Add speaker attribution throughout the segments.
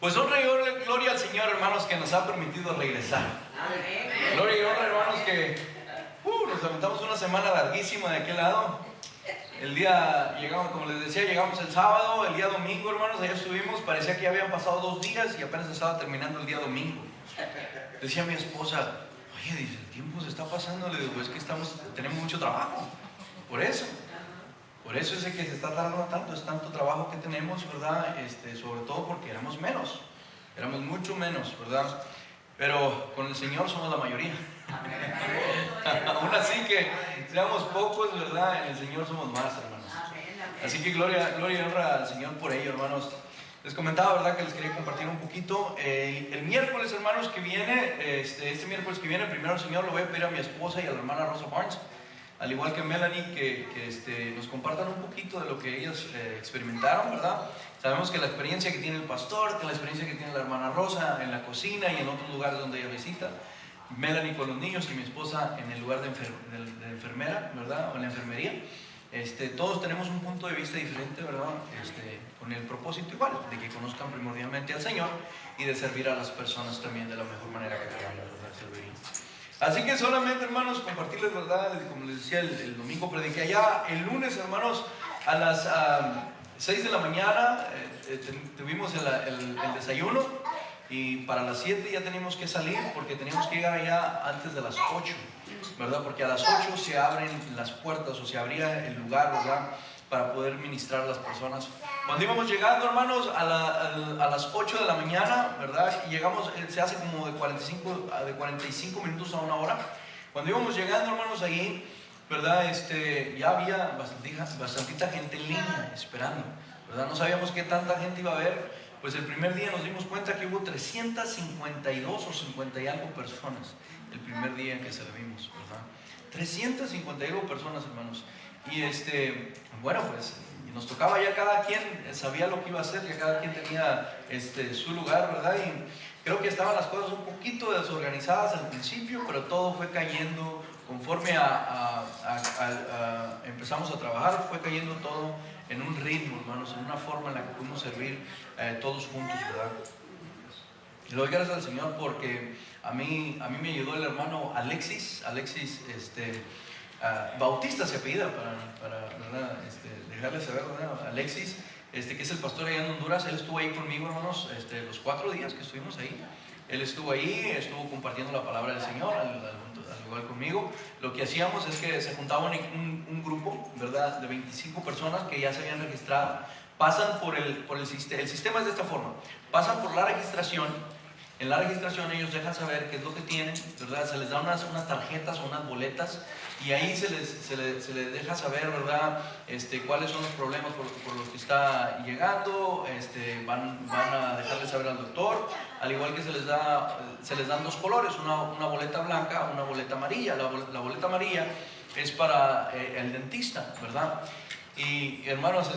Speaker 1: Pues honra y gloria al Señor, hermanos, que nos ha permitido regresar.
Speaker 2: Amén.
Speaker 1: Gloria y honra, hermanos, que nos aventamos una semana larguísima de aquel lado. El día, llegamos, como les decía, llegamos el sábado, el día domingo, hermanos, allá estuvimos, parecía que ya habían pasado 2 días y apenas estaba terminando el día domingo. Decía mi esposa, oye, dice, el tiempo se está pasando. Le digo, es que tenemos mucho trabajo, por eso es que se está tardando tanto, es tanto trabajo que tenemos, ¿verdad? Sobre todo porque éramos mucho menos, ¿verdad? Pero con el Señor somos la mayoría. Aún así que seamos pocos, ¿verdad? En el Señor somos más, hermanos. Así que gloria y honra al Señor por ello, hermanos. Les comentaba, ¿verdad?, que les quería compartir un poquito. El miércoles, hermanos, que viene, este miércoles que viene, primero el Señor, lo voy a pedir a mi esposa y a la hermana Rosa Barnes, al igual que Melanie, que nos compartan un poquito de lo que ellas experimentaron, ¿verdad? Sabemos que la experiencia que tiene el pastor, que la experiencia que tiene la hermana Rosa en la cocina y en otros lugares donde ella visita, Melanie con los niños y mi esposa en el lugar de enfermera, ¿verdad? O en la enfermería. Todos tenemos un punto de vista diferente, ¿verdad? Con el propósito igual, de que conozcan primordialmente al Señor y de servir a las personas también de la mejor manera que podamos, ¿verdad? Servir. Así que solamente, hermanos, compartirles, ¿verdad? Como les decía, el domingo prediqué allá. El lunes, hermanos, a las 6 de la mañana tuvimos el desayuno, y para las 7 ya teníamos que salir porque teníamos que llegar allá antes de las 8, ¿verdad? Porque a las 8 se abren las puertas o se abría el lugar, ¿verdad?, para poder ministrar a las personas. Cuando íbamos llegando, hermanos, a las 8 de la mañana, ¿verdad? Y llegamos, se hace como de 45 minutos a 1 hora. Cuando íbamos llegando, hermanos, ahí, ¿verdad? Ya había bastantita gente en línea esperando, ¿verdad? No sabíamos qué tanta gente iba a haber. Pues el primer día nos dimos cuenta que hubo 352 o 50 y algo personas el primer día en que servimos, ¿verdad? 351 personas, hermanos. Y bueno, pues nos tocaba, ya cada quien sabía lo que iba a hacer, ya cada quien tenía su lugar, ¿verdad? Y creo que estaban las cosas un poquito desorganizadas al principio, pero todo fue cayendo conforme empezamos a trabajar, fue cayendo todo en un ritmo, hermanos, en una forma en la que pudimos servir todos juntos, ¿verdad? Le doy gracias al Señor porque a mí me ayudó el hermano Alexis, Bautista se apellida, para ¿verdad? Dejarles saber, ¿verdad? Alexis, que es el pastor allá en Honduras. Él estuvo ahí conmigo, hermanos, los 4 días que estuvimos ahí. Él estuvo ahí, estuvo compartiendo la palabra del Señor, al igual conmigo. Lo que hacíamos es que se juntaban en un grupo, ¿verdad?, de 25 personas que ya se habían registrado. Pasan por el sistema. El sistema es de esta forma: pasan por la registración. En la registración ellos dejan saber qué es lo que tienen, ¿verdad? Se les da unas tarjetas o unas boletas, y ahí se les deja saber, ¿verdad?, cuáles son los problemas por los que está llegando. Van a dejarle saber al doctor, al igual que se les dan 2 colores, una boleta blanca, una boleta amarilla. La boleta amarilla es para el dentista, ¿verdad? Y hermanos,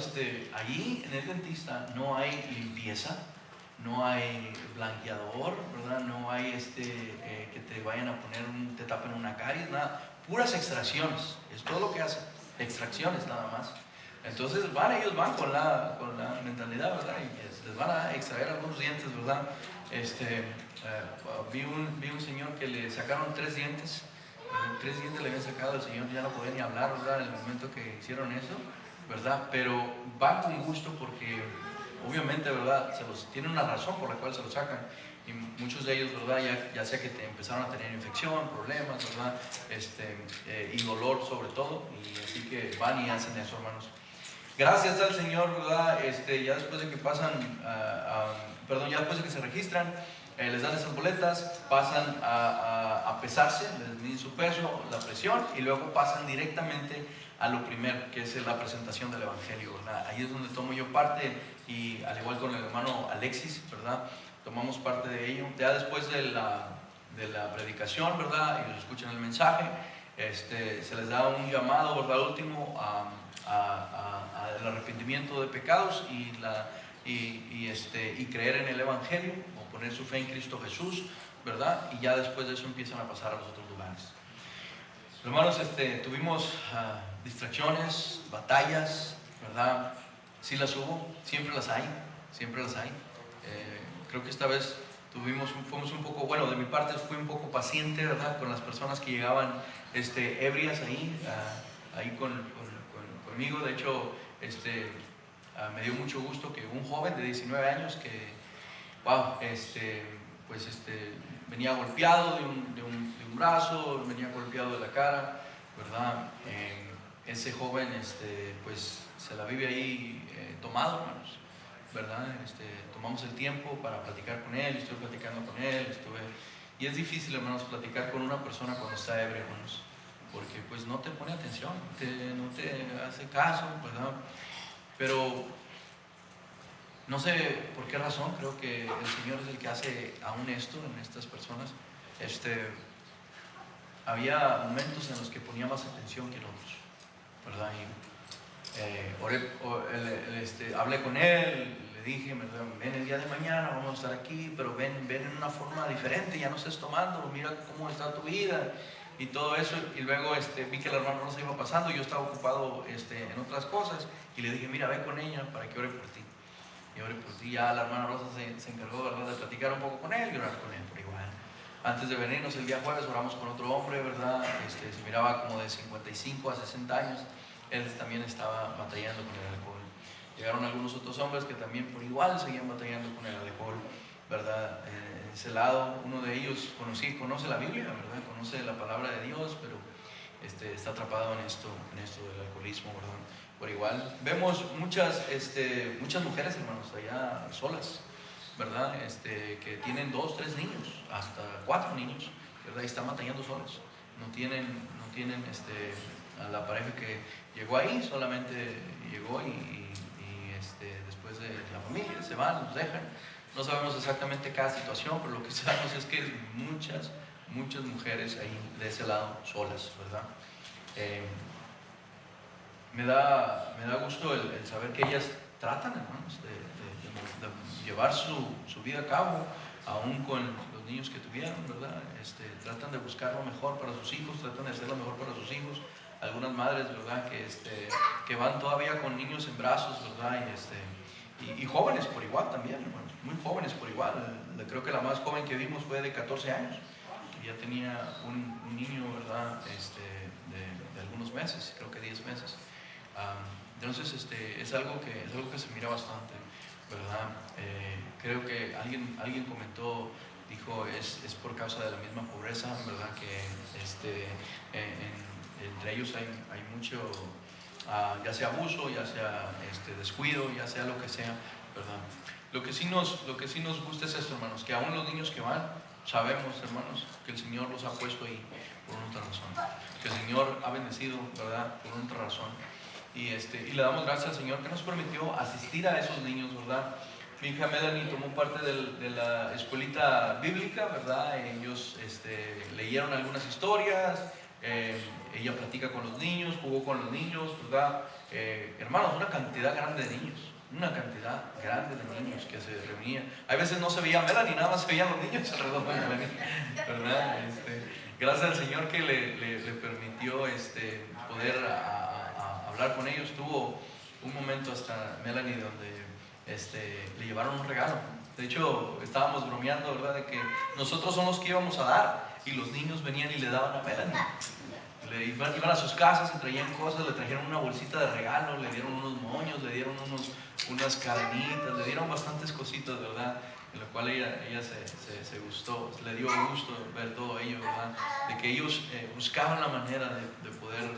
Speaker 1: allí en el dentista no hay limpieza, no hay blanqueador, ¿verdad? No hay que te vayan a poner, te tapen una caries, nada. Puras extracciones, es todo lo que hacen, extracciones nada más. Entonces ellos van con la mentalidad, ¿verdad? Y les van a extraer algunos dientes, ¿verdad? Vi un señor que le sacaron 3 dientes. 3 dientes le habían sacado, el señor ya no podía ni hablar, ¿verdad?, en el momento que hicieron eso, ¿verdad? Pero van con gusto porque obviamente, ¿verdad?, tienen una razón por la cual se lo sacan. Y muchos de ellos, ¿verdad?, ya sea que empezaron a tener infección, problemas, ¿verdad?, y dolor sobre todo, y así que van y hacen eso, hermanos. Gracias al Señor, ¿verdad? Ya después de que ya después de que se registran, les dan esas boletas, pasan a pesarse, les miden su peso, la presión, y luego pasan directamente a lo primero, que es la presentación del Evangelio, ¿verdad? Ahí es donde tomo yo parte, y al igual con el hermano Alexis, ¿verdad?, tomamos parte de ello. Ya después de la predicación, ¿verdad?, y escuchan el mensaje, se les da un llamado, ¿verdad?, último al arrepentimiento de pecados y creer en el Evangelio, o poner su fe en Cristo Jesús, ¿verdad? Y ya después de eso empiezan a pasar a los otros lugares. Hermanos, tuvimos distracciones, batallas, ¿verdad? Sí las hubo, siempre las hay, Creo que esta vez fuimos un poco, bueno, de mi parte fui un poco paciente, ¿verdad? Con las personas que llegaban ebrias ahí, conmigo. De hecho, me dio mucho gusto que un joven de 19 años que, wow, venía golpeado de un brazo, venía golpeado de la cara, ¿verdad? Ese joven, pues se la vive ahí tomado, hermanos, ¿verdad? Tomamos el tiempo para platicar con él, estuve platicando con él, y es difícil, hermanos, platicar con una persona cuando está ebrio, hermanos, porque pues no te pone atención, no te hace caso, ¿verdad? Pero no sé por qué razón, creo que el Señor es el que hace aún esto en estas personas. Había momentos en los que ponía más atención que en otros, ¿verdad? Y hablé con él, le dije, ven el día de mañana, vamos a estar aquí, pero ven en una forma diferente, ya no estés tomando, mira cómo está tu vida y todo eso. Y luego vi que la hermana Rosa iba pasando, yo estaba ocupado en otras cosas, y le dije, mira, ven con ella para que ore por ti. Y ore por ti. Ya la hermana Rosa se encargó, ¿verdad?, de platicar un poco con él y orar con él por igual. Antes de venirnos el día jueves oramos con otro hombre, ¿verdad? Se miraba como de 55 a 60 años. Él también estaba batallando con el alcohol. Llegaron algunos otros hombres que también por igual seguían batallando con el alcohol, ¿verdad? En ese lado, uno de ellos conoce la Biblia, ¿verdad? Conoce la palabra de Dios, pero está atrapado en esto del alcoholismo, ¿verdad? Por igual. Vemos muchas mujeres, hermanos, allá solas, ¿verdad? Que tienen 2, 3 niños, hasta 4 niños, ¿verdad? Y están batallando solos. No tienen a la pareja que llegó ahí, solamente llegó y después de la familia se van, nos dejan. No sabemos exactamente cada situación, pero lo que sabemos es que hay muchas mujeres ahí de ese lado solas, ¿verdad? Me da gusto el saber que ellas tratan, hermanos, de llevar su vida a cabo, aún con los niños que tuvieron, ¿verdad? Tratan de buscar lo mejor para sus hijos, tratan de hacer lo mejor para sus hijos. Algunas madres, ¿verdad?, que van todavía con niños en brazos, ¿verdad? Y jóvenes por igual también, hermanos, muy jóvenes por igual. Creo que la más joven que vimos fue de 14 años, que ya tenía un niño, ¿verdad?, de algunos meses, creo que 10 meses. Entonces es algo que se mira bastante, ¿verdad? Creo que alguien comentó, dijo, es por causa de la misma pobreza, ¿verdad? Que entre ellos hay mucho, ya sea abuso, ya sea descuido, ya sea lo que sea, ¿verdad? Lo que sí nos gusta es esto, hermanos, que aún los niños que van, sabemos, hermanos, que el Señor los ha puesto ahí por una otra razón, que el Señor ha bendecido, ¿verdad?, por una otra razón. Y le damos gracias al Señor que nos permitió asistir a esos niños, ¿verdad? Mi hija Melanie tomó parte de la escuelita bíblica, ¿verdad? Ellos leyeron algunas historias, ella platica con los niños, jugó con los niños, ¿verdad? Hermanos, una cantidad grande de niños que se reunían. A veces no se veía Melanie, nada más se veían los niños alrededor de Melanie, ¿verdad? Gracias al Señor que le permitió poder hablar con ellos. Tuvo un momento hasta Melanie donde le llevaron un regalo. De hecho, estábamos bromeando, ¿verdad?, de que nosotros somos los que íbamos a dar y los niños venían y le daban a Melanie. Iban a sus casas, se traían cosas, le trajeron una bolsita de regalo, le dieron unos moños, le dieron unas cadenitas, le dieron bastantes cositas, ¿verdad? En lo cual ella se gustó, le dio gusto ver todo ello, ¿verdad? De que ellos buscaban la manera de poder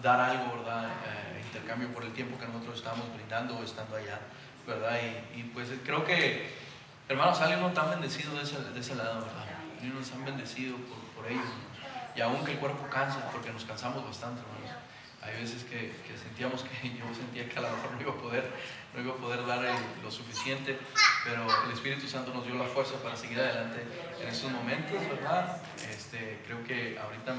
Speaker 1: dar algo, ¿verdad? Intercambio por el tiempo que nosotros estábamos brindando estando allá, ¿verdad? Y pues creo que, hermanos, alguien nos han bendecido de ese lado, ¿verdad? Alguien nos han bendecido por ellos, ¿no? Y aunque el cuerpo cansa, porque nos cansamos bastante, hermanos. Hay veces que sentíamos yo sentía que a lo mejor no iba a poder dar lo suficiente, pero el Espíritu Santo nos dio la fuerza para seguir adelante en esos momentos, ¿verdad? Creo que ahorita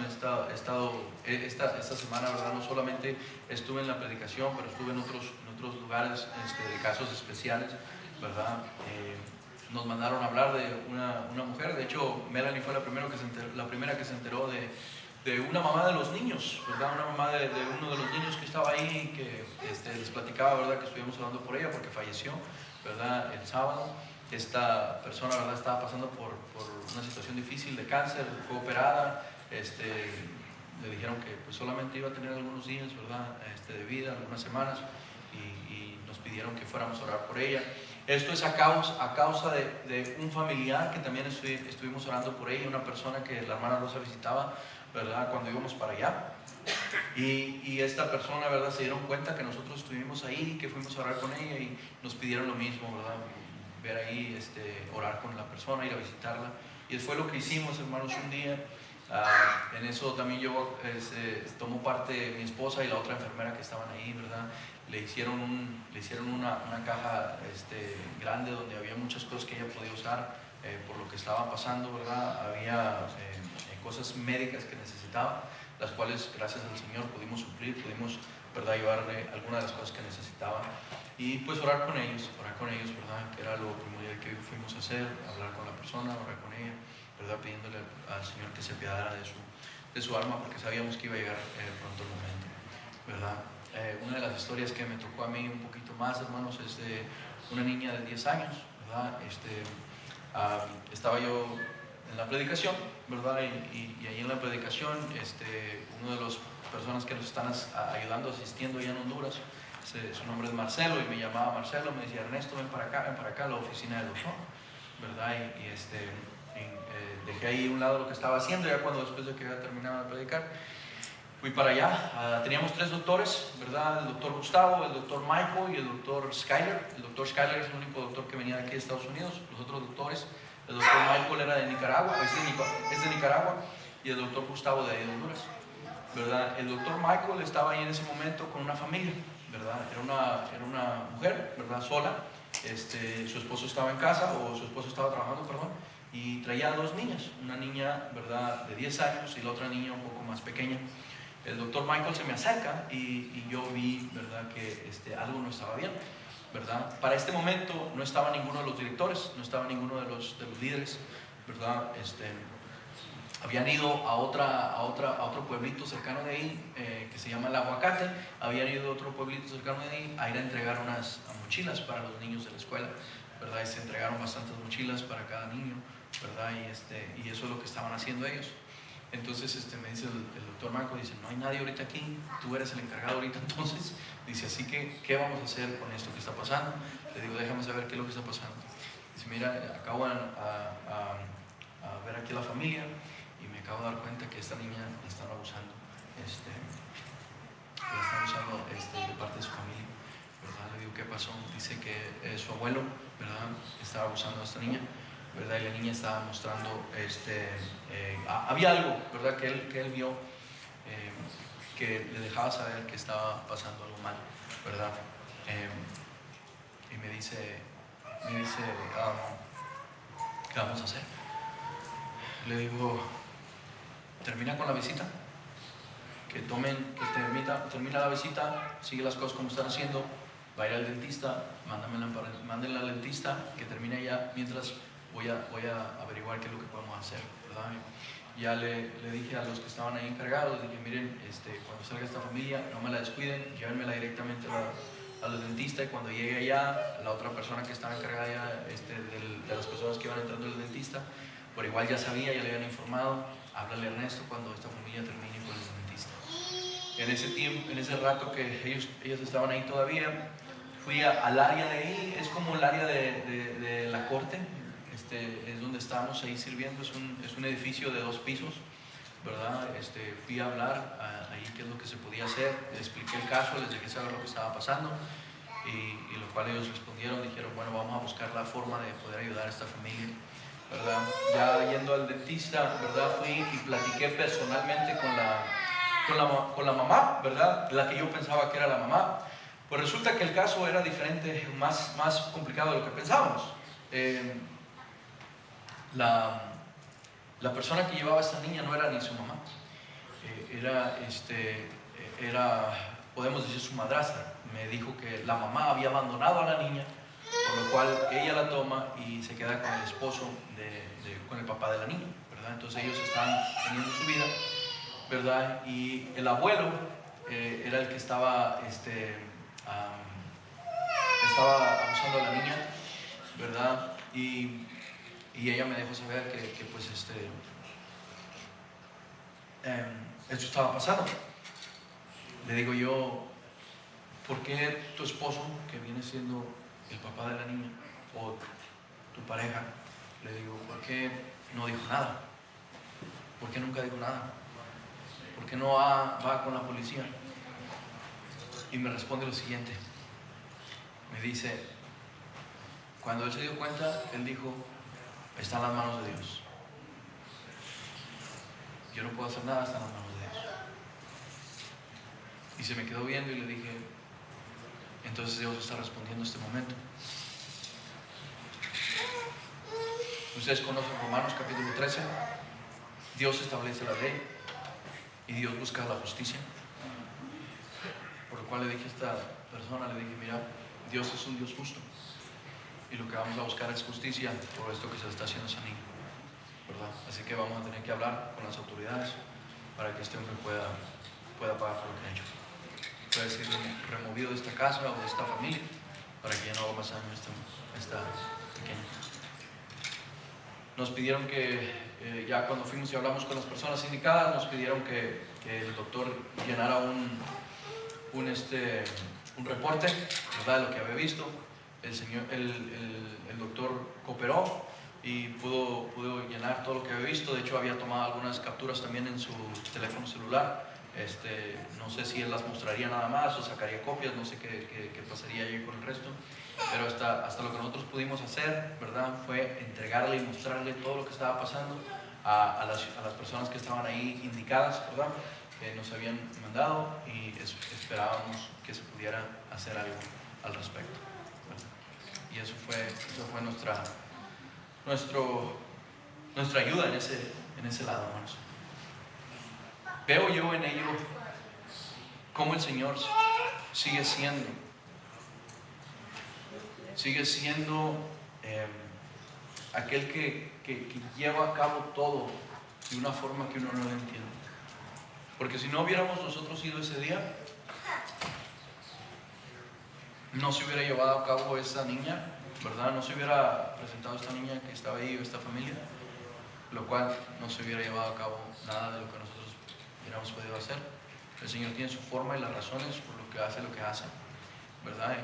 Speaker 1: esta semana, ¿verdad?, no solamente estuve en la predicación, pero estuve en otros lugares de casos especiales, ¿verdad? Nos mandaron a hablar de una mujer. De hecho, Melanie fue la primera que se enteró de una mamá de los niños, ¿verdad? Una mamá de uno de los niños que estaba ahí, que les platicaba, ¿verdad?, que estuvimos hablando por ella porque falleció, ¿verdad? El sábado. Esta persona, ¿verdad?, estaba pasando por una situación difícil de cáncer, fue operada, le dijeron que pues, solamente iba a tener algunos días, ¿verdad?, de vida, algunas semanas, y nos pidieron que fuéramos a orar por ella. Esto es a causa de un familiar que también estuvimos orando por ella, una persona que la hermana Rosa visitaba, ¿verdad?, cuando íbamos para allá. Y esta persona, ¿verdad?, se dieron cuenta que nosotros estuvimos ahí, que fuimos a orar con ella y nos pidieron lo mismo, ¿verdad?, ver ahí, orar con la persona, ir a visitarla. Y fue lo que hicimos, hermanos, un día. En eso también yo tomó parte mi esposa y la otra enfermera que estaban ahí, ¿verdad? Le hicieron una caja grande donde había muchas cosas que ella podía usar por lo que estaba pasando, ¿verdad? Había cosas médicas que necesitaba, las cuales gracias al Señor pudimos suplir, pudimos, ¿verdad?, llevarle algunas de las cosas que necesitaba. Y pues orar con ellos, ¿verdad?, que era lo primordial que fuimos a hacer, hablar con la persona, orar con ella, ¿verdad?, pidiéndole al Señor que se apiadara de su alma, porque sabíamos que iba a llegar pronto el momento, ¿verdad? Una de las historias que me tocó a mí un poquito más, hermanos, es de una niña de 10 años, ¿verdad? Estaba yo en la predicación, ¿verdad? Y ahí en la predicación, uno de las personas que nos están ayudando, asistiendo allá en Honduras, su nombre es Marcelo, y me llamaba Marcelo, me decía: Ernesto, ven para acá a la oficina del doctor, ¿verdad? Dejé ahí a un lado lo que estaba haciendo, ya después de que había terminado de predicar, fui para allá. Teníamos 3 doctores, ¿verdad? El doctor Gustavo, el doctor Michael y el doctor Skyler. El doctor Skyler es el único doctor que venía de aquí de Estados Unidos. Los otros doctores, el doctor Michael era de Nicaragua, es de Nicaragua, y el doctor Gustavo de Honduras, ¿verdad? El doctor Michael estaba ahí en ese momento con una familia, ¿verdad? Era una mujer, ¿verdad?, sola. Su esposo estaba en casa, o su esposo estaba trabajando, perdón, y traía 2 niñas, una niña, ¿verdad?, de 10 años y la otra niña un poco más pequeña. El doctor Michael se me acerca y yo vi, ¿verdad?, que algo no estaba bien, ¿verdad? Para este momento no estaba ninguno de los directores, no estaba ninguno de los líderes, ¿verdad? Habían ido a otro pueblito cercano de ahí, que se llama El Aguacate. Habían ido a otro pueblito cercano de ahí a ir a entregar unas mochilas para los niños de la escuela, ¿verdad? Y se entregaron bastantes mochilas para cada niño, ¿verdad? Y eso es lo que estaban haciendo ellos. Entonces me dice el doctor Marco, dice: no hay nadie ahorita aquí, tú eres el encargado ahorita. Entonces dice: así que, ¿qué vamos a hacer con esto que está pasando? Le digo: déjame saber qué es lo que está pasando. Dice: mira, acabo a ver aquí a la familia y me acabo de dar cuenta que esta niña la están abusando, de parte de su familia, ¿verdad? Le digo: ¿qué pasó? Dice que su abuelo, ¿verdad?, estaba abusando de esta niña, ¿verdad? Y la niña estaba mostrando, había algo, ¿verdad?, que él vio, que le dejaba saber que estaba pasando algo mal, ¿verdad? Y me dice, ¿qué vamos a hacer? Le digo: termina con la visita, termina la visita, sigue las cosas como están haciendo, va a ir al dentista, mándenla al dentista, que termine ya, mientras voy a averiguar qué es lo que podemos hacer, ¿verdad? Ya le dije a los que estaban ahí encargados, dije: miren, cuando salga esta familia, no me la descuiden, llévenmela directamente al dentista, y cuando llegue allá, la otra persona que estaba encargada ya, de las personas que iban entrando al dentista, por igual ya sabía, ya le habían informado: háblale a Ernesto cuando esta familia termine con el dentista. En ese tiempo, en ese rato que ellos estaban ahí todavía, fui al área de ahí, es como el área de la corte, es donde estábamos ahí sirviendo, es un edificio de 2 pisos, ¿verdad? Fui a hablar ahí qué es lo que se podía hacer, les expliqué el caso, les dejé saber lo que estaba pasando, y lo cual ellos respondieron, dijeron: bueno, vamos a buscar la forma de poder ayudar a esta familia, ¿verdad? Ya yendo al dentista, ¿verdad?, fui y platiqué personalmente con la mamá, ¿verdad?, la que yo pensaba que era la mamá. Pues resulta que el caso era diferente, más complicado de lo que pensábamos. La persona que llevaba a esta niña no era ni su mamá, era, podemos decir, su madrastra. Me dijo que la mamá había abandonado a la niña, por lo cual ella la toma y se queda con el esposo, con el papá de la niña, ¿verdad? Entonces ellos estaban teniendo su vida, ¿verdad? Y el abuelo era el que estaba abusando a la niña, ¿verdad? Y ella me dejó saber que pues esto estaba pasando. Le digo yo, ¿por qué tu esposo, que viene siendo el papá de la niña, o tu pareja, le digo, ¿por qué no dijo nada? ¿Por qué nunca dijo nada? ¿Por qué no va con la policía? Y me responde lo siguiente. Me dice, cuando él se dio cuenta, él dijo, está en las manos de Dios. Yo no puedo hacer nada, está en las manos de Dios. Y se me quedó viendo y le dije, entonces Dios está respondiendo en este momento. Ustedes conocen Romanos capítulo 13. Dios establece la ley y Dios busca la justicia. Por lo cual le dije a esta persona, le dije, mira, Dios es un Dios justo. Y lo que vamos a buscar es justicia por esto que se está haciendo a ese niño, ¿verdad? Así que vamos a tener que hablar con las autoridades para que este hombre pueda pagar por lo que ha hecho. Puede ser removido de esta casa o de esta familia para que ya no haga más daño a esta pequeña. Nos pidieron que, ya cuando fuimos y hablamos con las personas indicadas, nos pidieron que el doctor llenara un reporte, ¿verdad?, de lo que había visto. El doctor cooperó y pudo llenar todo lo que había visto. De hecho, había tomado algunas capturas también en su teléfono celular. No sé si él las mostraría nada más o sacaría copias, no sé qué pasaría ahí con el resto. Pero hasta lo que nosotros pudimos hacer, ¿verdad?, fue entregarle y mostrarle todo lo que estaba pasando a las personas que estaban ahí indicadas, ¿verdad?, que nos habían mandado, y esperábamos que se pudiera hacer algo al respecto, ¿verdad? Y eso fue nuestra ayuda en ese lado, hermanos. Veo yo en ello cómo el Señor sigue siendo aquel que lleva a cabo todo de una forma que uno no lo entiende. Porque si no hubiéramos nosotros ido ese día, no se hubiera llevado a cabo esa niña, ¿verdad? No se hubiera presentado esta niña que estaba ahí, o esta familia, lo cual no se hubiera llevado a cabo nada de lo que nosotros hubiéramos podido hacer. El Señor tiene su forma y las razones por lo que hace, ¿verdad?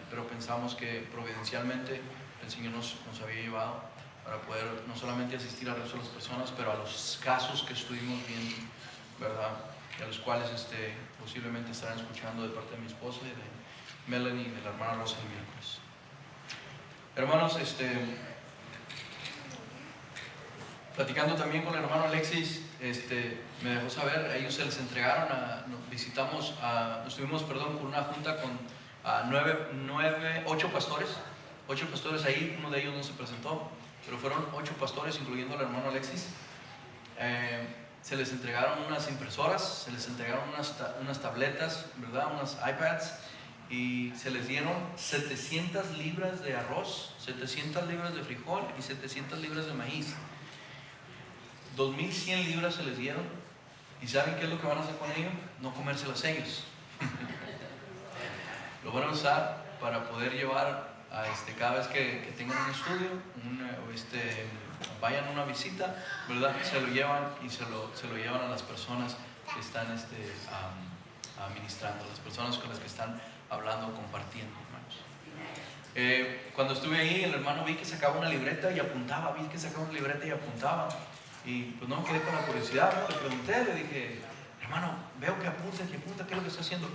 Speaker 1: Pero pensamos que providencialmente el Señor nos había llevado para poder no solamente asistir al resto de las personas, pero a los casos que estuvimos viendo, ¿verdad?, y a los cuales posiblemente estarán escuchando de parte de mi esposa y de Melanie y de la hermana Rosa el miércoles. Hermanos, platicando también con el hermano Alexis, me dejó saber, a ellos se les entregaron, estuvimos con una junta con 8 pastores ahí. Uno de ellos no se presentó, pero fueron 8 pastores, incluyendo al hermano Alexis. Se les entregaron unas impresoras, se les entregaron unas tabletas, ¿verdad?, unas iPads, y se les dieron 700 libras de arroz, 700 libras de frijol y 700 libras de maíz. 2,100 libras se les dieron. ¿Y saben qué es lo que van a hacer con ello? No comérselas ellos. Lo van a usar para poder llevar cada vez que tengan un estudio, vayan a una visita, ¿verdad?, se lo llevan y se lo llevan a las personas que están administrando, las personas con las que están hablando, compartiendo, hermanos. Cuando estuve ahí, el hermano vi que sacaba una libreta y apuntaba, y pues no me quedé con la curiosidad, ¿no? Le pregunté, le dije, hermano, veo que apunta, ¿qué es lo que está haciendo?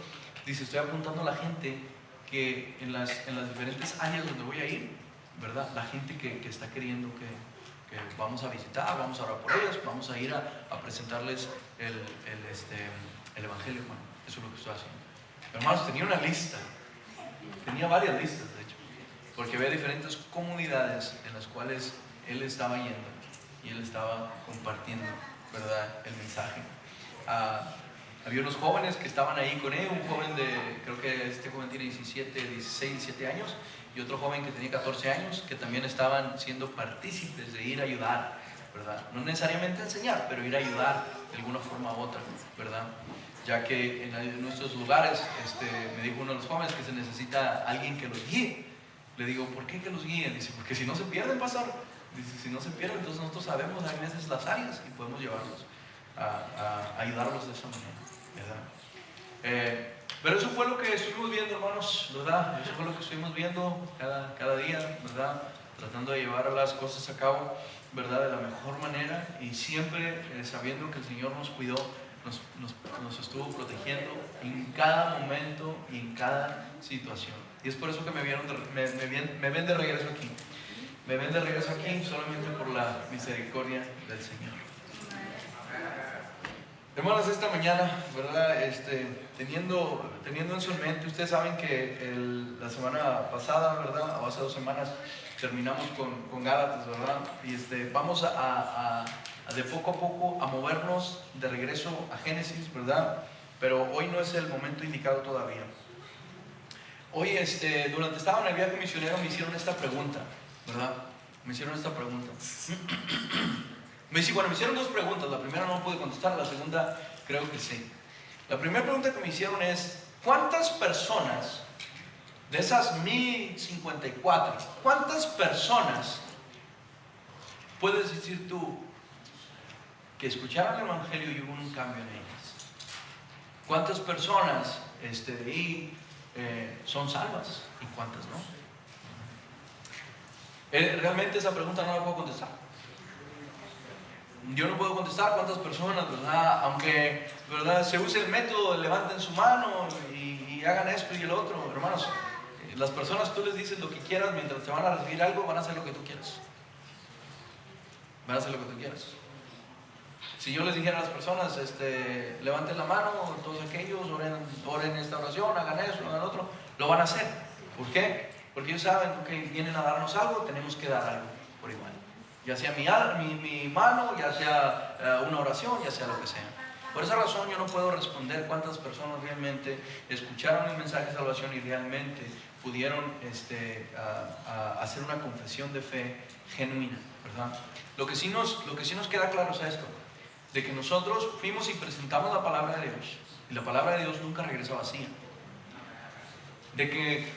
Speaker 1: Dice, estoy apuntando a la gente que en las diferentes áreas donde voy a ir, ¿verdad?, la gente que está queriendo que vamos a visitar, vamos a orar por ellos, vamos a ir a presentarles el evangelio, hermano. Eso es lo que estoy haciendo. Hermanos, tenía varias listas, de hecho, porque había diferentes comunidades en las cuales él estaba yendo y él estaba compartiendo, ¿verdad?, el mensaje. Había unos jóvenes que estaban ahí con él, un joven creo que este joven tiene 16, 17 años, y otro joven que tenía 14 años, que también estaban siendo partícipes de ir a ayudar, ¿verdad? No necesariamente a enseñar, pero ir a ayudar de alguna forma u otra, ¿verdad? Ya que en nuestros lugares, me dijo uno de los jóvenes que se necesita alguien que los guíe. Le digo, ¿por qué que los guíen? Dice, porque si no se pierden, pastor. Dice, si no se pierden, entonces nosotros sabemos a veces las áreas y podemos llevarlos a ayudarlos de esa manera, ¿verdad? Pero eso fue lo que estuvimos viendo, hermanos, ¿verdad? Eso fue lo que estuvimos viendo cada día, ¿verdad? Tratando de llevar las cosas a cabo, ¿verdad? De la mejor manera y siempre sabiendo que el Señor nos cuidó, nos estuvo protegiendo en cada momento y en cada situación. Y es por eso que me ven de regreso aquí. Me ven de regreso aquí solamente por la misericordia del Señor. Hermanos, esta mañana, ¿verdad? Teniendo eso en mente, ustedes saben que la semana pasada, ¿verdad? O hace 2 semanas terminamos con Gálatas, ¿verdad? Y vamos a de poco a poco a movernos de regreso a Génesis, ¿verdad? Pero hoy no es el momento indicado todavía. Hoy, durante estaba en el viaje misionero, me hicieron esta pregunta, ¿verdad? Me hicieron esta pregunta. Me hicieron 2 preguntas. La primera no pude contestar, la segunda creo que sí. La primera pregunta que me hicieron es: ¿cuántas personas de esas 1054, cuántas personas puedes decir tú que escucharon el Evangelio y hubo un cambio en ellas? ¿Cuántas personas de ahí son salvas y cuántas no? Realmente esa pregunta no la puedo contestar. Yo no puedo contestar cuántas personas, ¿verdad? Aunque, ¿verdad?, se use el método de levanten su mano y hagan esto y el otro. Hermanos, las personas tú les dices lo que quieras, mientras te van a recibir algo, van a hacer lo que tú quieras. Van a hacer lo que tú quieras. Si yo les dijera a las personas, levanten la mano, todos aquellos, oren esta oración, hagan eso, hagan otro, lo van a hacer. ¿Por qué? Porque ellos saben que vienen a darnos algo, tenemos que dar algo por igual. Ya sea mi mano, ya sea una oración, ya sea lo que sea. Por esa razón yo no puedo responder cuántas personas realmente escucharon el mensaje de salvación y realmente pudieron hacer una confesión de fe genuina, ¿verdad? Lo que sí nos queda claro es esto, de que nosotros fuimos y presentamos la palabra de Dios, y la palabra de Dios nunca regresa vacía. De que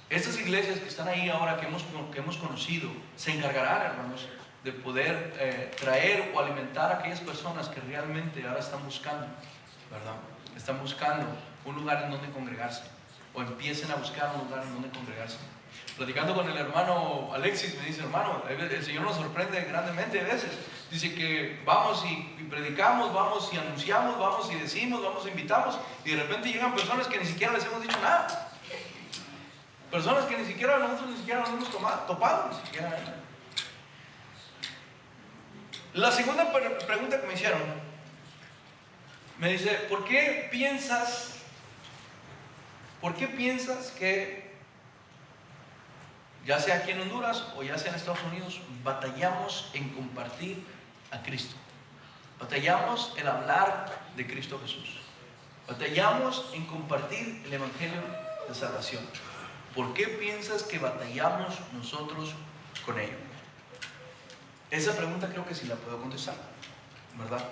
Speaker 1: estas iglesias que están ahí ahora, que hemos conocido, se encargarán, hermanos, de poder traer o alimentar a aquellas personas que realmente ahora están buscando, ¿verdad? Están buscando un lugar en donde congregarse, o empiecen a buscar un lugar en donde congregarse. Platicando con el hermano Alexis, me dice: hermano, el Señor nos sorprende grandemente a veces. Dice que vamos y predicamos, vamos y anunciamos, vamos y decimos, vamos y invitamos, y de repente llegan personas que ni siquiera les hemos dicho nada. Personas que nosotros ni siquiera nos hemos topado, ni siquiera. La segunda pregunta que me hicieron, me dice: ¿por qué piensas que, ya sea aquí en Honduras o ya sea en Estados Unidos, batallamos en compartir a Cristo? Batallamos en hablar de Cristo Jesús. Batallamos en compartir el Evangelio de salvación. ¿Por qué piensas que batallamos nosotros con ello? Esa pregunta creo que sí la puedo contestar, ¿verdad?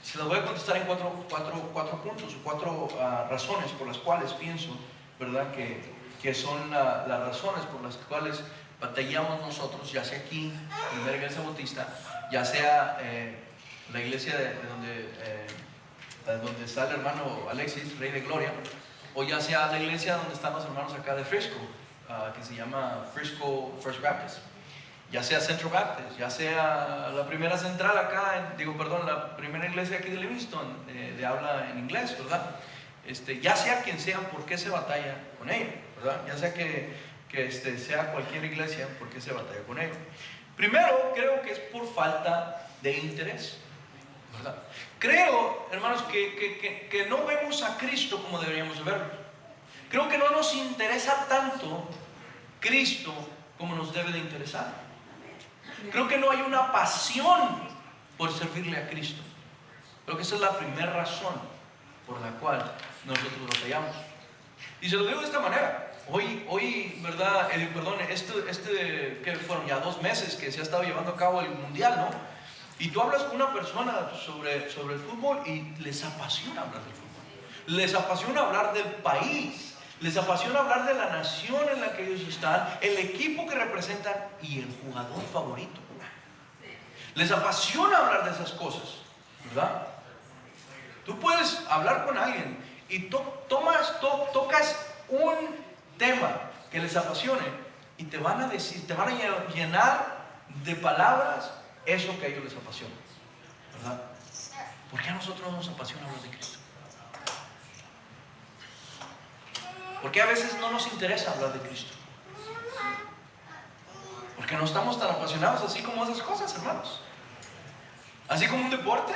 Speaker 1: Se la voy a contestar en cuatro puntos, 4 razones por las cuales pienso, ¿verdad?, que son las razones por las cuales batallamos nosotros, ya sea aquí, en la Iglesia Bautista, ya sea la iglesia donde está el hermano Alexis, Rey de Gloria, o ya sea la iglesia donde están los hermanos acá de Frisco, que se llama Frisco First Baptist, ya sea Central Baptist, ya sea la primera central acá, la primera iglesia aquí de Livingston, de habla en inglés, ¿verdad? Ya sea quien sea, ¿por qué se batalla con ello? ¿Verdad? Ya sea que sea cualquier iglesia, ¿por qué se batalla con ello? Primero, creo que es por falta de interés, ¿verdad? Creo, hermanos, que no vemos a Cristo como deberíamos de verlo. Creo que no nos interesa tanto Cristo como nos debe de interesar. Creo que no hay una pasión por servirle a Cristo. Creo que esa es la primera razón por la cual nosotros batallamos. Y se lo digo de esta manera. Hoy, ¿verdad? Que fueron ya 2 meses que se ha estado llevando a cabo el Mundial, ¿no? Y tú hablas con una persona sobre el fútbol y les apasiona hablar del fútbol. Les apasiona hablar del país. Les apasiona hablar de la nación en la que ellos están, el equipo que representan y el jugador favorito. Les apasiona hablar de esas cosas, ¿verdad? Tú puedes hablar con alguien y tocas un tema que les apasione y te van a decir, te van a llenar de palabras eso que a ellos les apasiona, ¿verdad? ¿Por qué a nosotros no nos apasiona hablar de Cristo? ¿Por qué a veces no nos interesa hablar de Cristo? Porque no estamos tan apasionados así como esas cosas, hermanos. Así como un deporte,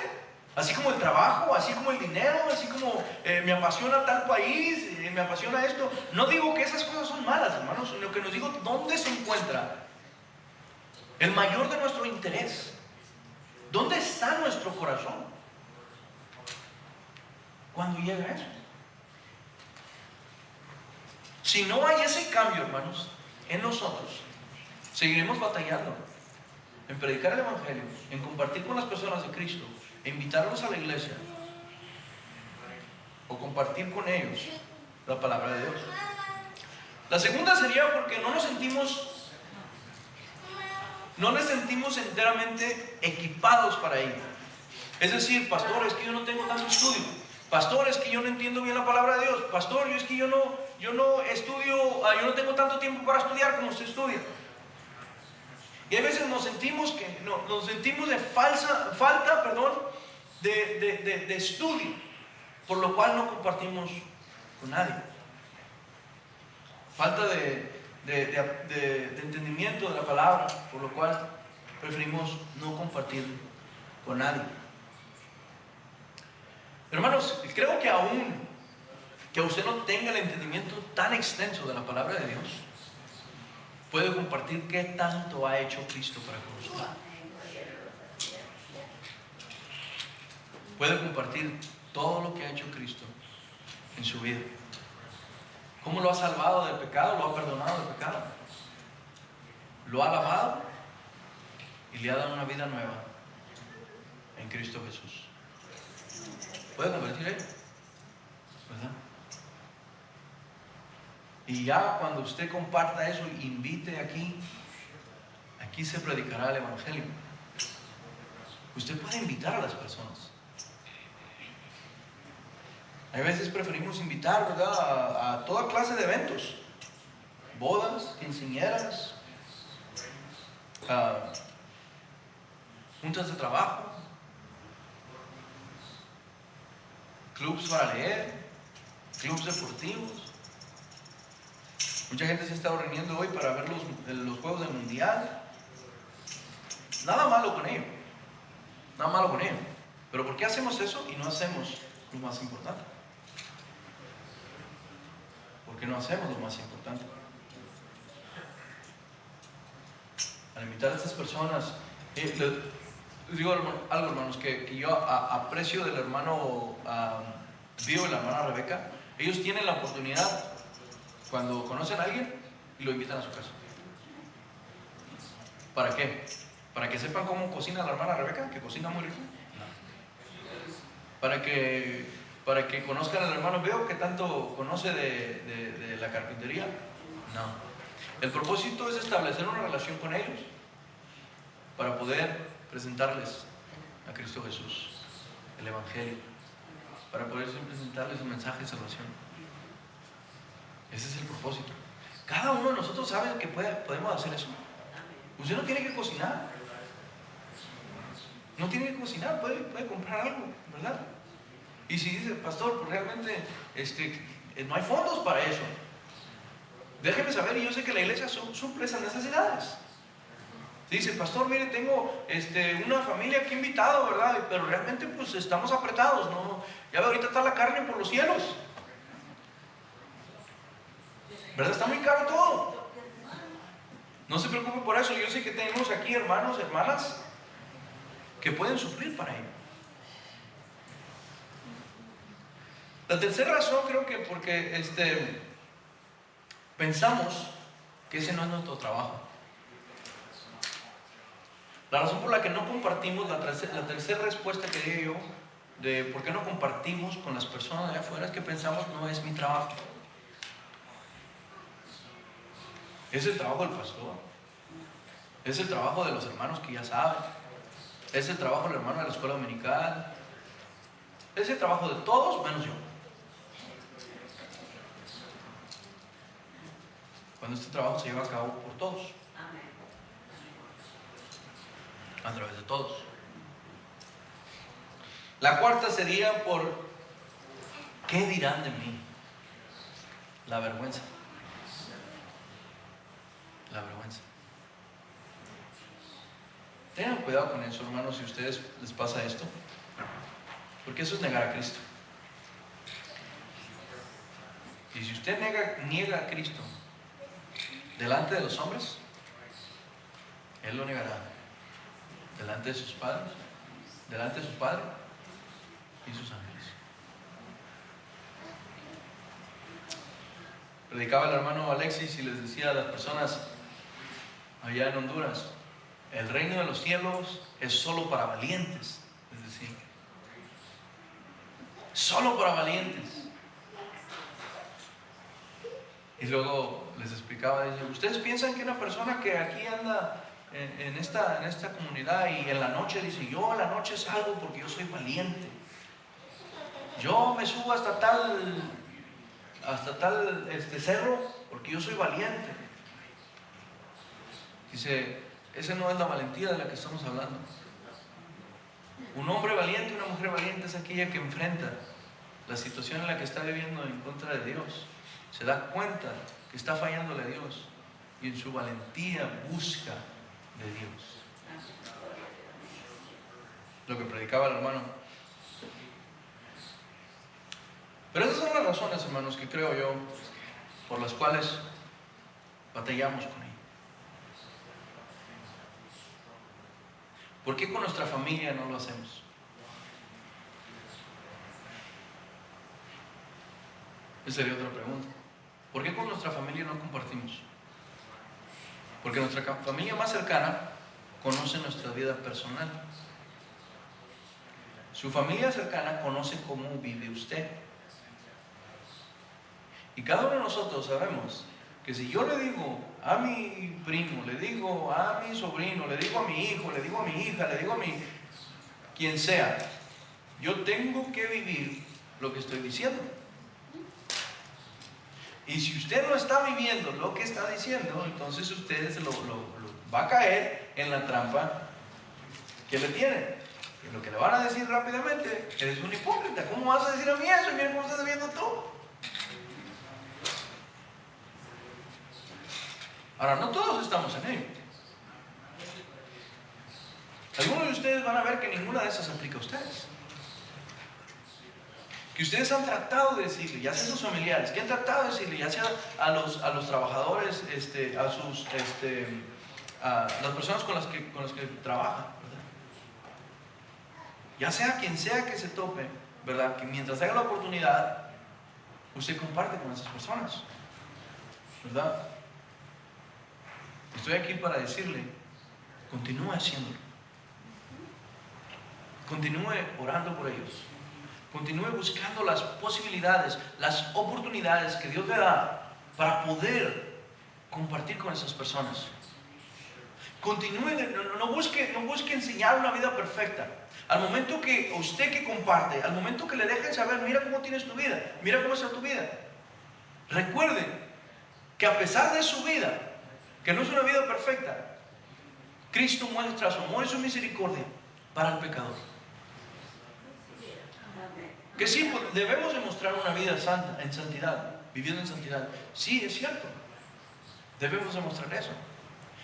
Speaker 1: así como el trabajo, así como el dinero, así como me apasiona tal país, me apasiona esto. No digo que esas cosas son malas, hermanos, sino que nos digo dónde se encuentra el mayor de nuestro interés. ¿Dónde está nuestro corazón cuando llega eso? Si no hay ese cambio, hermanos, en nosotros, seguiremos batallando en predicar el Evangelio, en compartir con las personas de Cristo, en invitarlos a la iglesia o compartir con ellos la palabra de Dios. La segunda sería porque no nos sentimos enteramente equipados para ello. Es decir, pastor, es que yo no tengo tanto estudio. Pastor, es que yo no entiendo bien la palabra de Dios. Pastor, es que yo no estudio, yo no tengo tanto tiempo para estudiar como usted estudia. Y a veces nos sentimos de falta de estudio, por lo cual no compartimos con nadie. Falta de entendimiento de la palabra, por lo cual preferimos no compartir con nadie. Hermanos, creo que aún que usted no tenga el entendimiento tan extenso de la palabra de Dios, puede compartir qué tanto ha hecho Cristo para con usted. Puede compartir todo lo que ha hecho Cristo en su vida. ¿Cómo lo ha salvado del pecado? ¿Lo ha perdonado del pecado? ¿Lo ha lavado? Y le ha dado una vida nueva en Cristo Jesús. ¿Puede convertir ahí? ¿Verdad? Y ya cuando usted comparta eso, invite aquí se predicará el Evangelio. Usted puede invitar a las personas. A veces preferimos invitar, ¿verdad?, a toda clase de eventos. Bodas, quinceañeras, juntas de trabajo, clubs para leer, clubs deportivos. Mucha gente se ha estado reuniendo hoy para ver los juegos del mundial. Nada malo con ello. Nada malo con ello. Pero ¿por qué hacemos eso y no hacemos lo más importante? ¿Por qué no hacemos lo más importante? Al invitar a estas personas, les digo algo, hermanos, que yo aprecio del hermano Bio y la hermana Rebeca. Ellos tienen la oportunidad, cuando conocen a alguien, y lo invitan a su casa. ¿Para qué? ¿Para que sepan cómo cocina la hermana Rebeca? ¿Que cocina muy rico? No. ¿Para que conozcan al hermano Bio, que tanto conoce de la carpintería? No. El propósito es establecer una relación con ellos para poder presentarles a Cristo Jesús, el Evangelio, para poder presentarles un mensaje de salvación. Ese es el propósito. Cada uno de nosotros sabe que podemos hacer eso. Usted no tiene que cocinar. No tiene que cocinar, puede comprar algo, ¿verdad? Y si dice, pastor, pues realmente no hay fondos para eso, déjeme saber, y yo sé que la iglesia suple esas necesidades. Si dice, pastor, mire, tengo una familia aquí invitado, ¿verdad? Pero realmente pues estamos apretados, ¿no? Ya ve, ahorita está la carne por los cielos, ¿verdad? Está muy caro todo. No se preocupe por eso. Yo sé que tenemos aquí hermanos, hermanas que pueden suplir para ello. La tercera razón, creo que porque pensamos que ese no es nuestro trabajo. La razón por la que no compartimos, la tercera respuesta que di yo de por qué no compartimos con las personas de allá afuera, es que pensamos, no es mi trabajo. Es el trabajo del pastor. Es el trabajo de los hermanos que ya saben. Es el trabajo del hermano de la escuela dominical. Es el trabajo de todos menos yo. Cuando este trabajo se lleva a cabo por todos. A través de todos. La cuarta sería por ¿qué dirán de mí? La vergüenza. La vergüenza. Tengan cuidado con eso, hermanos, si a ustedes les pasa esto, porque eso es negar a Cristo. Y si usted niega a Cristo delante de los hombres, Él lo negará delante de sus padres, delante de su Padre y sus ángeles. Predicaba el hermano Alexis y les decía a las personas allá en Honduras: el reino de los cielos es solo para valientes. Es decir, solo para valientes. Y luego les explicaba, dice: ¿ustedes piensan que una persona que aquí anda en esta comunidad y en la noche dice: yo a la noche salgo porque yo soy valiente, yo me subo hasta tal cerro porque yo soy valiente? Dice: esa no es la valentía de la que estamos hablando. Un hombre valiente, una mujer valiente es aquella que enfrenta la situación en la que está viviendo en contra de Dios, se da cuenta que está fallándole a Dios y en su valentía busca de Dios. Lo que predicaba el hermano. Pero esas son las razones, hermanos, que creo yo por las cuales batallamos con ello. ¿Por qué con nuestra familia no lo hacemos? Esa sería otra pregunta. ¿Por qué con nuestra familia no compartimos? Porque nuestra familia más cercana conoce nuestra vida personal. Su familia cercana conoce cómo vive usted. Y cada uno de nosotros sabemos que si yo le digo a mi primo, le digo a mi sobrino, le digo a mi hijo, le digo a mi hija, le digo a mi quien sea, yo tengo que vivir lo que estoy diciendo. Y si usted no está viviendo lo que está diciendo, entonces usted va a caer en la trampa que le tienen. Y lo que le van a decir rápidamente: eres un hipócrita, ¿cómo vas a decir a mí eso? Y mira cómo estás viviendo tú. Ahora, no todos estamos en ello. Algunos de ustedes van a ver que ninguna de esas aplica a ustedes. Que ustedes han tratado de decirle, ya sea a sus familiares, que han tratado de decirle, ya sea a los trabajadores, a las personas con las que trabajan, ¿verdad? Ya sea quien sea que se tope, ¿verdad? Que mientras haya la oportunidad, usted comparte con esas personas, ¿verdad? Estoy aquí para decirle: continúe haciéndolo. Continúe orando por ellos. Continúe buscando las posibilidades, las oportunidades que Dios le da para poder compartir con esas personas. Continúe, no busque enseñar una vida perfecta. Al momento que usted que comparte, al momento que le dejen saber: mira cómo tienes tu vida, mira cómo está tu vida, recuerde que a pesar de su vida, que no es una vida perfecta, Cristo muestra su amor y su misericordia para el pecador. Que sí, debemos demostrar una vida santa, en santidad, viviendo en santidad. Sí, es cierto. Debemos demostrar eso.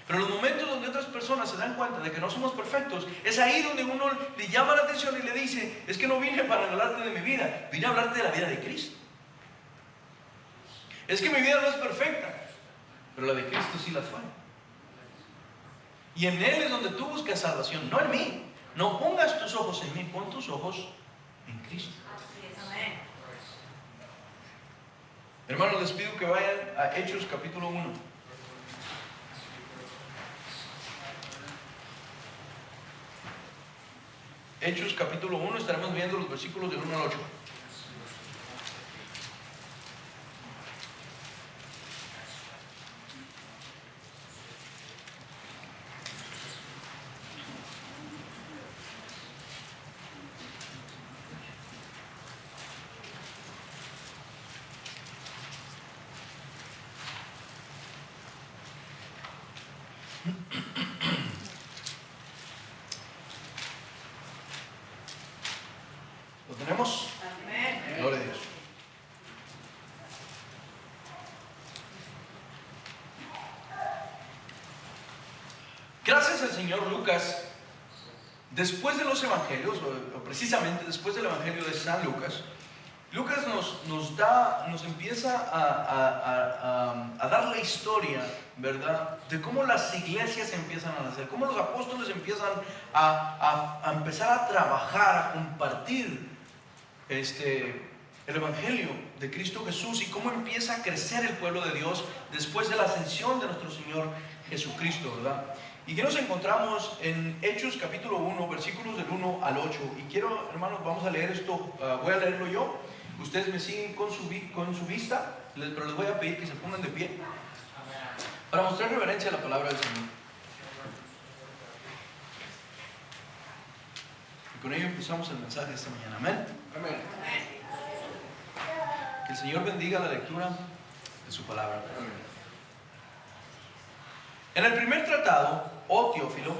Speaker 1: Pero en los momentos donde otras personas se dan cuenta de que no somos perfectos, es ahí donde uno le llama la atención y le dice: es que no vine para hablarte de mi vida, vine a hablarte de la vida de Cristo. Es que mi vida no es perfecta, pero la de Cristo sí la fue. Y en Él es donde tú buscas salvación, no en mí. No pongas tus ojos en mí, pon tus ojos en Cristo. Hermanos, les pido que vayan a Hechos capítulo 1. Hechos capítulo 1, estaremos viendo los versículos del 1 al 8. ¿Lo tenemos?
Speaker 2: Amén.
Speaker 1: Gloria a Dios. Gracias al Señor Lucas, después de los evangelios, o precisamente después del evangelio de San Lucas, Lucas nos empieza a dar la historia, ¿verdad?, de cómo las iglesias empiezan a nacer, cómo los apóstoles empiezan a empezar a trabajar, a compartir el evangelio de Cristo Jesús, y cómo empieza a crecer el pueblo de Dios después de la ascensión de nuestro Señor Jesucristo, ¿verdad? Y que nos encontramos en Hechos capítulo 1, versículos del 1 al 8. Y quiero, hermanos, vamos a leer esto, voy a leerlo yo. Ustedes me siguen con su vista, pero les voy a pedir que se pongan de pie para mostrar reverencia a la palabra del Señor. Y con ello empezamos el mensaje de esta mañana. Amén.
Speaker 2: Amén.
Speaker 1: Que el Señor bendiga la lectura de su palabra.
Speaker 2: Amén.
Speaker 1: En el primer tratado, oh Teófilo,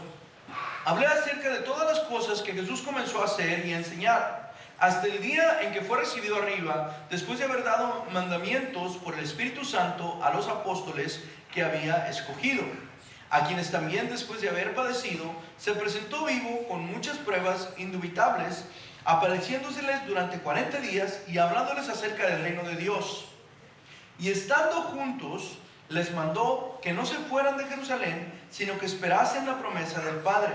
Speaker 1: hablé acerca de todas las cosas que Jesús comenzó a hacer y a enseñar, hasta el día en que fue recibido arriba, después de haber dado mandamientos por el Espíritu Santo a los apóstoles que había escogido, a quienes también después de haber padecido, se presentó vivo con muchas pruebas indubitables, apareciéndoseles durante 40 días y hablándoles acerca del reino de Dios. Y estando juntos, les mandó que no se fueran de Jerusalén, sino que esperasen la promesa del Padre,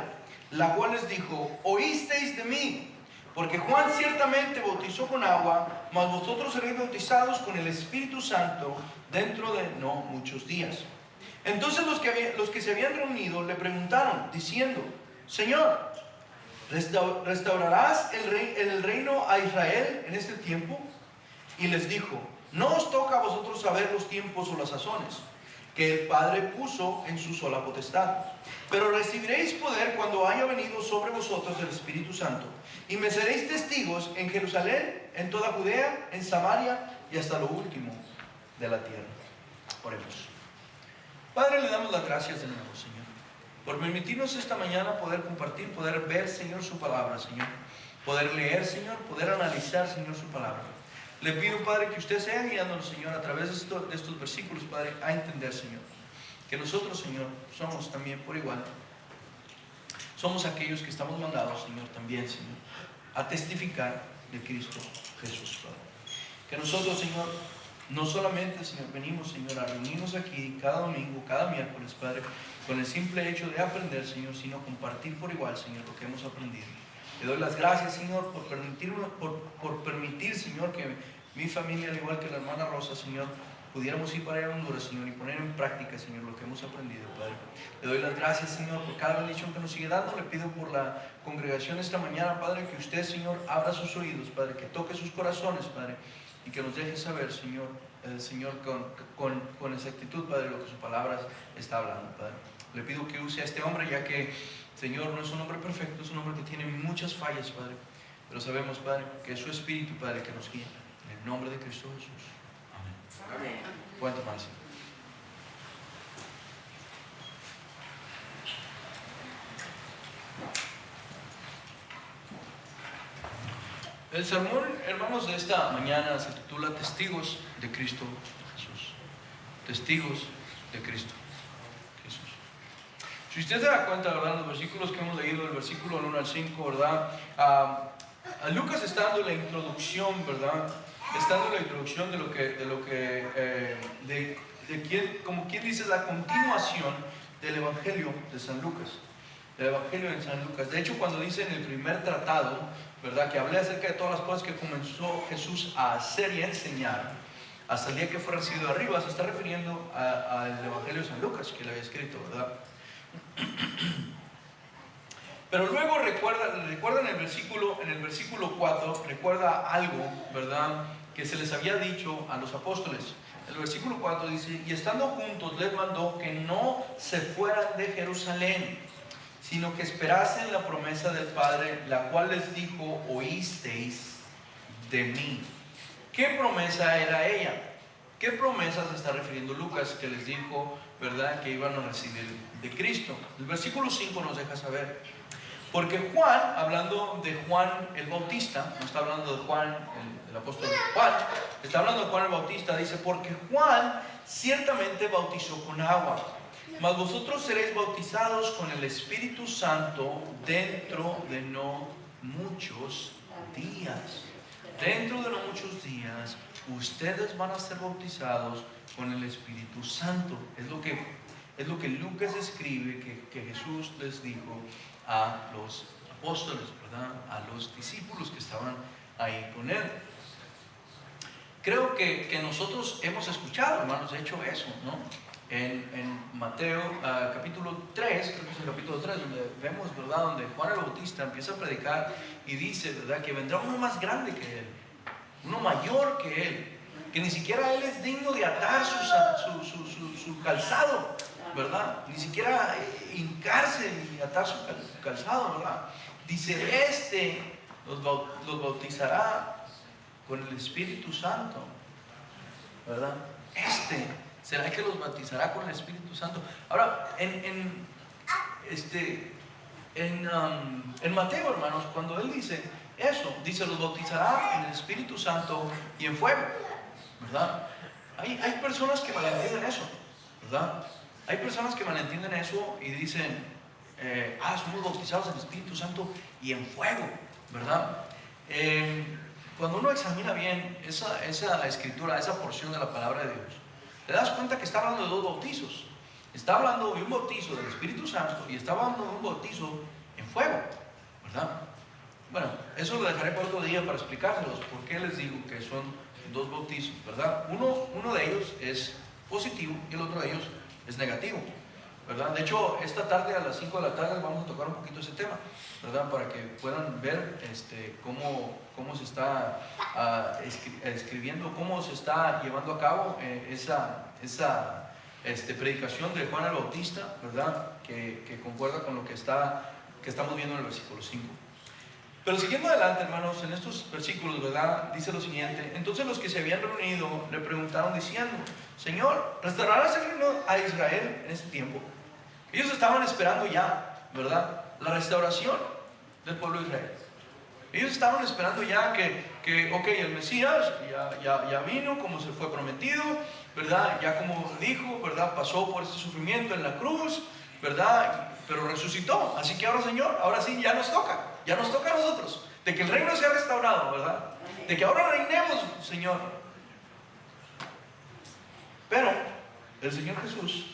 Speaker 1: la cual les dijo: oísteis de mí, porque Juan ciertamente bautizó con agua, mas vosotros seréis bautizados con el Espíritu Santo dentro de no muchos días. Entonces los que se habían reunido le preguntaron, diciendo: Señor, ¿restaurarás el reino a Israel en este tiempo? Y les dijo: no os toca a vosotros saber los tiempos o las sazones que el Padre puso en su sola potestad, pero recibiréis poder cuando haya venido sobre vosotros el Espíritu Santo, y me seréis testigos en Jerusalén, en toda Judea, en Samaria y hasta lo último de la tierra. Oremos. Padre, le damos las gracias de nuevo, Señor, por permitirnos esta mañana poder compartir, poder ver, Señor, su palabra, Señor, poder leer, Señor, poder analizar, Señor, su palabra. Le pido, Padre, que usted sea guiándonos, Señor, a través de estos versículos, Padre, a entender, Señor, que nosotros, Señor, somos también por igual. Somos aquellos que estamos mandados, Señor, también, Señor, a testificar de Cristo Jesús, Padre. Que nosotros, Señor, no solamente, Señor, venimos, Señor, a reunirnos aquí cada domingo, cada miércoles, Padre, con el simple hecho de aprender, Señor, sino compartir por igual, Señor, lo que hemos aprendido. Le doy las gracias, Señor, por permitir, Señor, que mi familia, al igual que la hermana Rosa, Señor, pudiéramos ir para allá a Honduras, Señor, y poner en práctica, Señor, lo que hemos aprendido, Padre. Le doy las gracias, Señor, por cada bendición que nos sigue dando. Le pido por la congregación esta mañana, Padre, que usted, Señor, abra sus oídos, Padre, que toque sus corazones, Padre, y que nos deje saber, Señor, con exactitud, Padre, lo que su palabra está hablando, Padre. Le pido que use a este hombre, ya que, Señor, no es un hombre perfecto, es un hombre que tiene muchas fallas, Padre, pero sabemos, Padre, que es su Espíritu, Padre, que nos guía. En el nombre de Cristo Jesús. Amén.
Speaker 2: Amén.
Speaker 1: Pueden tomarse. El sermón, hermanos, de esta mañana se titula Testigos de Cristo Jesús. Testigos de Cristo Jesús. Si usted se da cuenta, ¿verdad?, los versículos que hemos leído, el versículo 1 al 5, ¿verdad? A Lucas está dando la introducción, ¿verdad? Está dando la introducción como quien dice, la continuación del Evangelio de San Lucas. El Evangelio de San Lucas. De hecho, cuando dice en el primer tratado, ¿verdad?, que hablé acerca de todas las cosas que comenzó Jesús a hacer y a enseñar hasta el día que fue recibido arriba, se está refiriendo al Evangelio de San Lucas, que le había escrito, ¿verdad? Pero luego recuerda en el versículo 4, recuerda algo, ¿verdad?, que se les había dicho a los apóstoles. El versículo 4 dice: y estando juntos les mandó que no se fueran de Jerusalén, sino que esperasen la promesa del Padre, la cual les dijo: oísteis de mí. ¿Qué promesa era ella? ¿Qué promesa se está refiriendo Lucas que les dijo ¿verdad?, que iban a recibir de Cristo. El versículo 5 nos deja saber. Porque Juan, hablando de Juan el Bautista, no está hablando de Juan, el apóstol Juan, está hablando de Juan el Bautista, dice, porque Juan ciertamente bautizó con agua, mas vosotros seréis bautizados con el Espíritu Santo dentro de no muchos días. Dentro de no muchos días, ustedes van a ser bautizados con el Espíritu Santo. Es lo que Lucas escribe que Jesús les dijo a los apóstoles, ¿verdad?, a los discípulos que estaban ahí con él. Creo que nosotros hemos escuchado, hermanos, de hecho eso, ¿no? En Mateo capítulo 3, creo que es el capítulo 3, donde vemos, ¿verdad?, donde Juan el Bautista empieza a predicar y dice, ¿verdad?, que vendrá uno más grande que él, uno mayor que él, que ni siquiera él es digno de atar su calzado, ¿verdad? Ni siquiera hincarse y atar su calzado, ¿verdad? Dice, este los bautizará con el Espíritu Santo, ¿verdad? Será que los bautizará con el Espíritu Santo. Ahora, en Mateo, hermanos, cuando él dice eso, dice, los bautizará en el Espíritu Santo y en fuego, ¿verdad? Hay personas que malentienden eso, ¿verdad? Hay personas que malentienden eso y dicen, somos bautizados en el Espíritu Santo y en fuego, ¿verdad? Cuando uno examina bien esa escritura, esa porción de la palabra de Dios, te das cuenta que está hablando de dos bautizos. Está hablando de un bautizo del Espíritu Santo y está hablando de un bautizo en fuego, ¿verdad? Bueno, eso lo dejaré para otro día para explicárselos, por qué les digo que son dos bautizos, ¿verdad? Uno de ellos es positivo y el otro de ellos es negativo, ¿verdad? De hecho, esta tarde a las 5 de la tarde vamos a tocar un poquito ese tema, ¿verdad? Para que puedan ver cómo se está escribiendo, cómo se está llevando a cabo esa predicación de Juan el Bautista, ¿verdad? Que concuerda con lo que estamos viendo en el versículo 5. Pero siguiendo adelante, hermanos, en estos versículos, ¿verdad?, dice lo siguiente: entonces los que se habían reunido le preguntaron diciendo, Señor, ¿restaurarás el reino a Israel en este tiempo? Ellos estaban esperando ya, ¿verdad?, la restauración del pueblo de Israel. Ellos estaban esperando ya que el Mesías ya vino como se fue prometido, ¿verdad? Ya como dijo, ¿verdad?, pasó por este sufrimiento en la cruz, ¿verdad?, pero resucitó. Así que ahora, Señor, ahora sí ya nos toca a nosotros, de que el reino sea restaurado, ¿verdad? De que ahora reinemos, Señor. Pero el Señor Jesús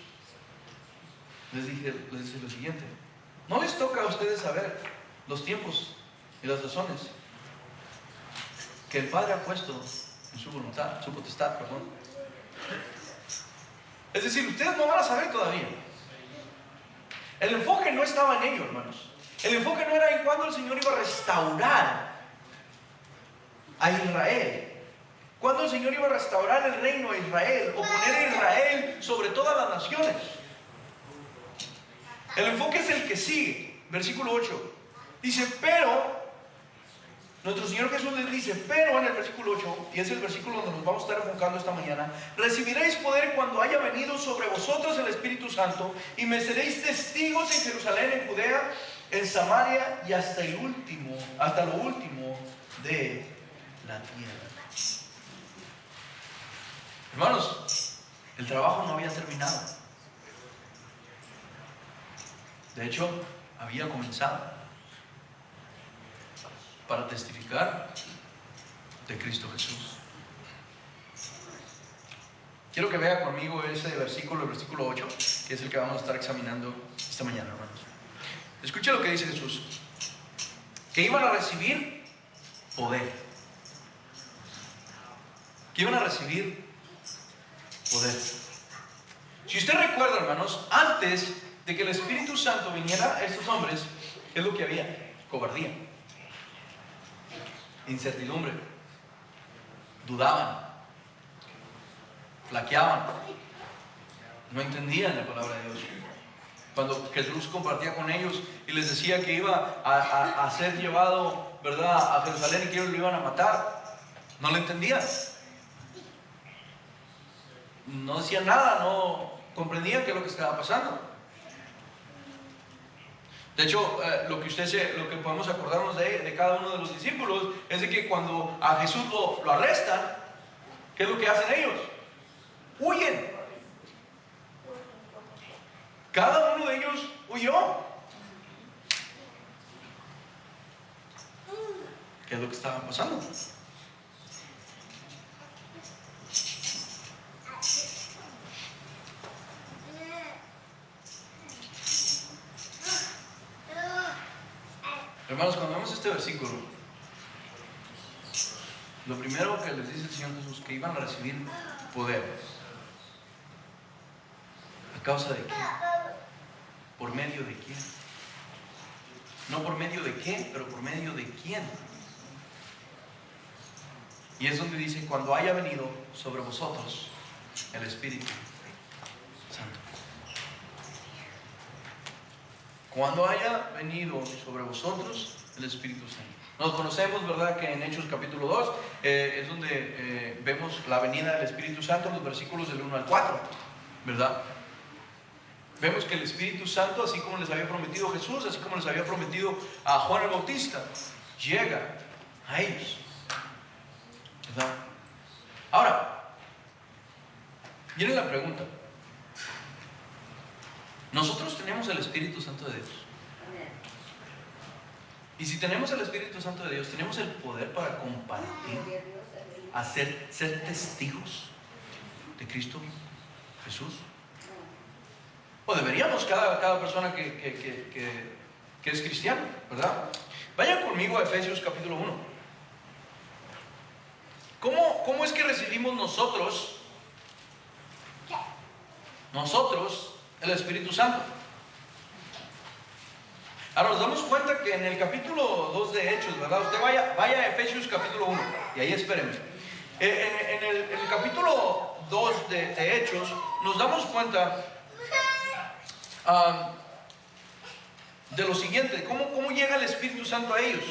Speaker 1: les dice lo siguiente: no les toca a ustedes saber los tiempos y las razones que el Padre ha puesto en su voluntad, su potestad, perdón. Es decir, ustedes no van a saber todavía. El enfoque no estaba en ello, hermanos. El enfoque no era en cuándo el Señor iba a restaurar a Israel, cuándo el Señor iba a restaurar el reino a Israel, o poner a Israel sobre todas las naciones. El enfoque es el que sigue, versículo 8. Dice, pero, nuestro Señor Jesús les dice, pero en el versículo 8, y es el versículo donde nos vamos a estar enfocando esta mañana: recibiréis poder cuando haya venido sobre vosotros el Espíritu Santo, y me seréis testigos en Jerusalén, en Judea, en Samaria y hasta lo último de la tierra. Hermanos, el trabajo no había terminado. De hecho, había comenzado para testificar de Cristo Jesús. Quiero que vea conmigo ese versículo, el versículo 8, que es el que vamos a estar examinando esta mañana, hermanos. Escuche lo que dice Jesús: que iban a recibir poder. Que iban a recibir poder. Si usted recuerda, hermanos, antes de que el Espíritu Santo viniera a estos hombres, ¿qué es lo que había? Cobardía, incertidumbre, dudaban, flaqueaban, no entendían la palabra de Dios. Cuando Jesús compartía con ellos y les decía que iba a ser llevado, ¿verdad?, a Jerusalén, y que ellos lo iban a matar, no lo entendían. No decían nada, comprendían qué es lo que estaba pasando. De hecho, lo que podemos acordarnos de cada uno de los discípulos es de que cuando a Jesús lo arrestan, ¿qué es lo que hacen ellos? Huyen. Cada uno de ellos huyó. ¿Qué es lo que estaba pasando? Hermanos, cuando vemos este versículo, lo primero que les dice el Señor Jesús, que iban a recibir poder. ¿A causa de qué? ¿Por medio de quién? No por medio de qué, pero por medio de quién. Y es donde dice, cuando haya venido sobre vosotros el Espíritu Santo. Cuando haya venido sobre vosotros el Espíritu Santo. Nos conocemos, ¿verdad?, que en Hechos capítulo 2 es donde vemos la venida del Espíritu Santo en los versículos del 1 al 4, ¿verdad? Vemos que el Espíritu Santo, así como les había prometido Jesús, así como les había prometido a Juan el Bautista, llega a ellos, ¿verdad? Ahora, miren la pregunta. Nosotros tenemos el Espíritu Santo de Dios. Y si tenemos el Espíritu Santo de Dios, tenemos el poder para compartir, ser testigos de Cristo Jesús. O deberíamos, cada persona que es cristiano, ¿verdad? Vayan conmigo a Efesios capítulo 1. ¿Cómo es que recibimos nosotros el Espíritu Santo? Ahora nos damos cuenta que en el capítulo 2 de Hechos, ¿verdad? Usted vaya a Efesios capítulo 1 y ahí espérenme. En el capítulo 2 de Hechos nos damos cuenta de lo siguiente. ¿Cómo llega el Espíritu Santo a ellos?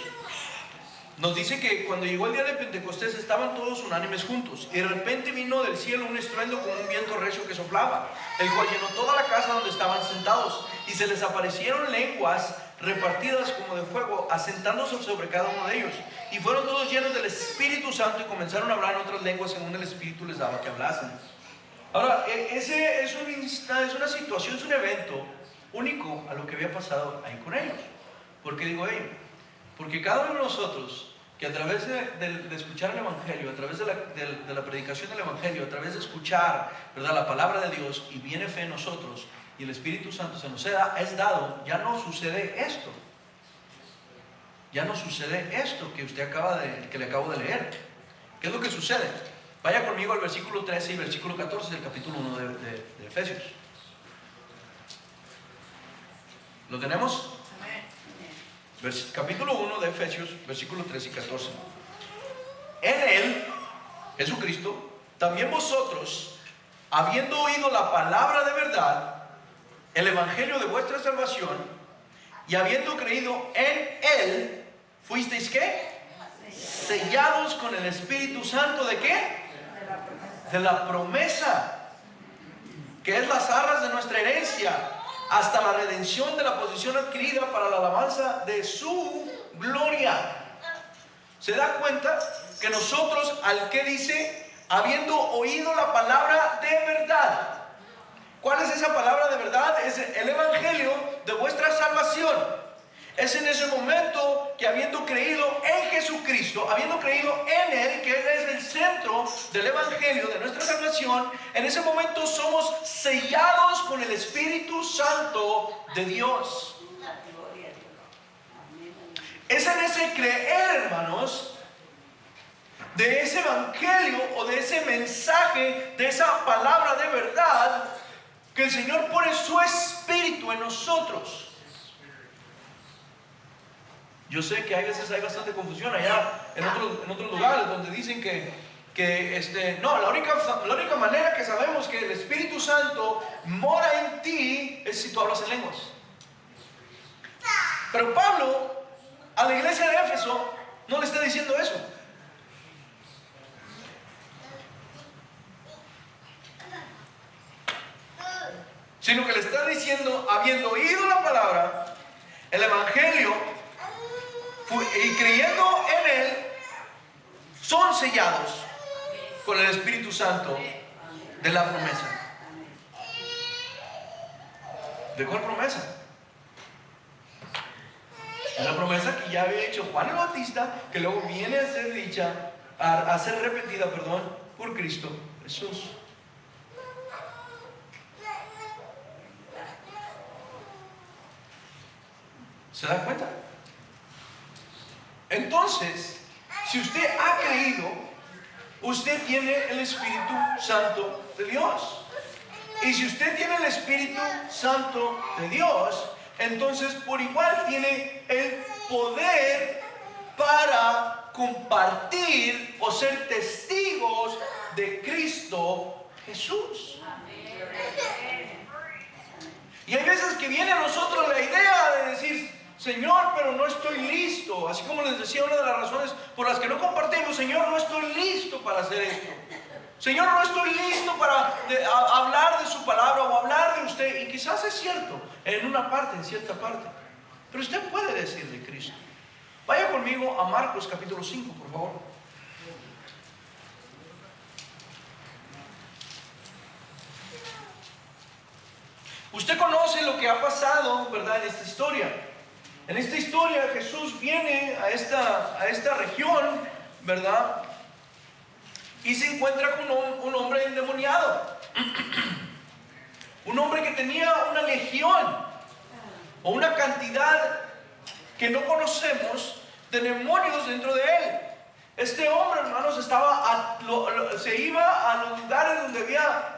Speaker 1: Nos dice que cuando llegó el día de Pentecostés estaban todos unánimes juntos y de repente vino del cielo un estruendo como un viento recio que soplaba, el cual llenó toda la casa donde estaban sentados, y se les aparecieron lenguas repartidas como de fuego, asentándose sobre cada uno de ellos, y fueron todos llenos del Espíritu Santo y comenzaron a hablar en otras lenguas según el Espíritu les daba que hablasen. Ahora, ese es una situación, es un evento único a lo que había pasado ahí con ellos. ¿Por qué digo ello? Porque cada uno de nosotros, que a través de escuchar el Evangelio, a través de la predicación del Evangelio, a través de escuchar, ¿verdad?, la palabra de Dios, y viene fe en nosotros, y el Espíritu Santo se nos es dado, ya no sucede esto. Ya no sucede esto que le acabo de leer. ¿Qué es lo que sucede? Vaya conmigo al versículo 13 y versículo 14 del capítulo 1 de Efesios. ¿Lo tenemos? Capítulo 1 de Efesios, versículos 13 y 14. En él, Jesucristo, también vosotros, habiendo oído la palabra de verdad, el evangelio de vuestra salvación, y habiendo creído en él, ¿fuisteis qué? Sellados con el Espíritu Santo ¿de qué? De la promesa, que es las arras de nuestra herencia, hasta la redención de la posesión adquirida para la alabanza de su gloria. ¿Se da cuenta que nosotros, al que dice, habiendo oído la palabra de verdad? ¿Cuál es esa palabra de verdad? Es el evangelio de vuestra salvación. Es en ese momento que, habiendo creído en Jesucristo, habiendo creído en él, que él es el centro del evangelio de nuestra salvación, en ese momento somos sellados con el Espíritu Santo de Dios. Es en ese creer, hermanos, de ese evangelio o de ese mensaje, de esa palabra de verdad, que el Señor pone su Espíritu en nosotros. Yo sé que hay veces hay bastante confusión allá en otros lugares donde dicen no, la única manera que sabemos que el Espíritu Santo mora en ti es si tú hablas en lenguas. Pero Pablo a la iglesia de Éfeso no le está diciendo eso. sino que le está diciendo, habiendo oído la palabra, el evangelio, y creyendo en él, son sellados con el Espíritu Santo de la promesa. ¿De cuál promesa? La promesa que ya había hecho Juan el Bautista, que luego viene a ser dicha, a ser repetida, por Cristo Jesús. ¿Se da cuenta? Entonces, si usted ha creído, usted tiene el Espíritu Santo de Dios. Y si usted tiene el Espíritu Santo de Dios, entonces por igual tiene el poder para compartir o ser testigos de Cristo Jesús. Y hay veces que viene a nosotros la idea de decir, Señor, pero no estoy listo. Así como les decía, una de las razones por las que no compartimos, Señor, no estoy listo para hacer esto. Señor, no estoy listo para hablar de su palabra o hablar de usted. Y quizás es cierto, en una parte, en cierta parte. Pero usted puede decir de Cristo. Vaya conmigo a Marcos capítulo 5, por favor. Usted conoce lo que ha pasado, ¿verdad?, en esta historia. En esta historia Jesús viene a esta región, ¿verdad?, y se encuentra con un hombre endemoniado. Un hombre que tenía una legión o una cantidad que no conocemos de demonios dentro de él. Este hombre, hermanos, se iba a los lugares donde había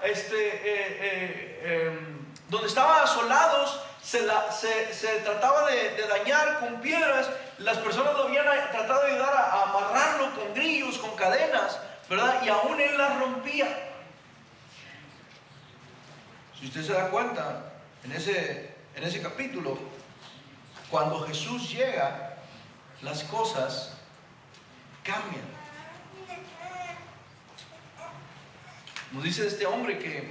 Speaker 1: donde estaban asolados, se trataba de dañar con piedras. Las personas lo habían tratado de ayudar a amarrarlo con grillos, con cadenas, ¿verdad? Y aún él las rompía. Si usted se da cuenta, en ese capítulo, cuando Jesús llega, las cosas cambian. Nos dice este hombre que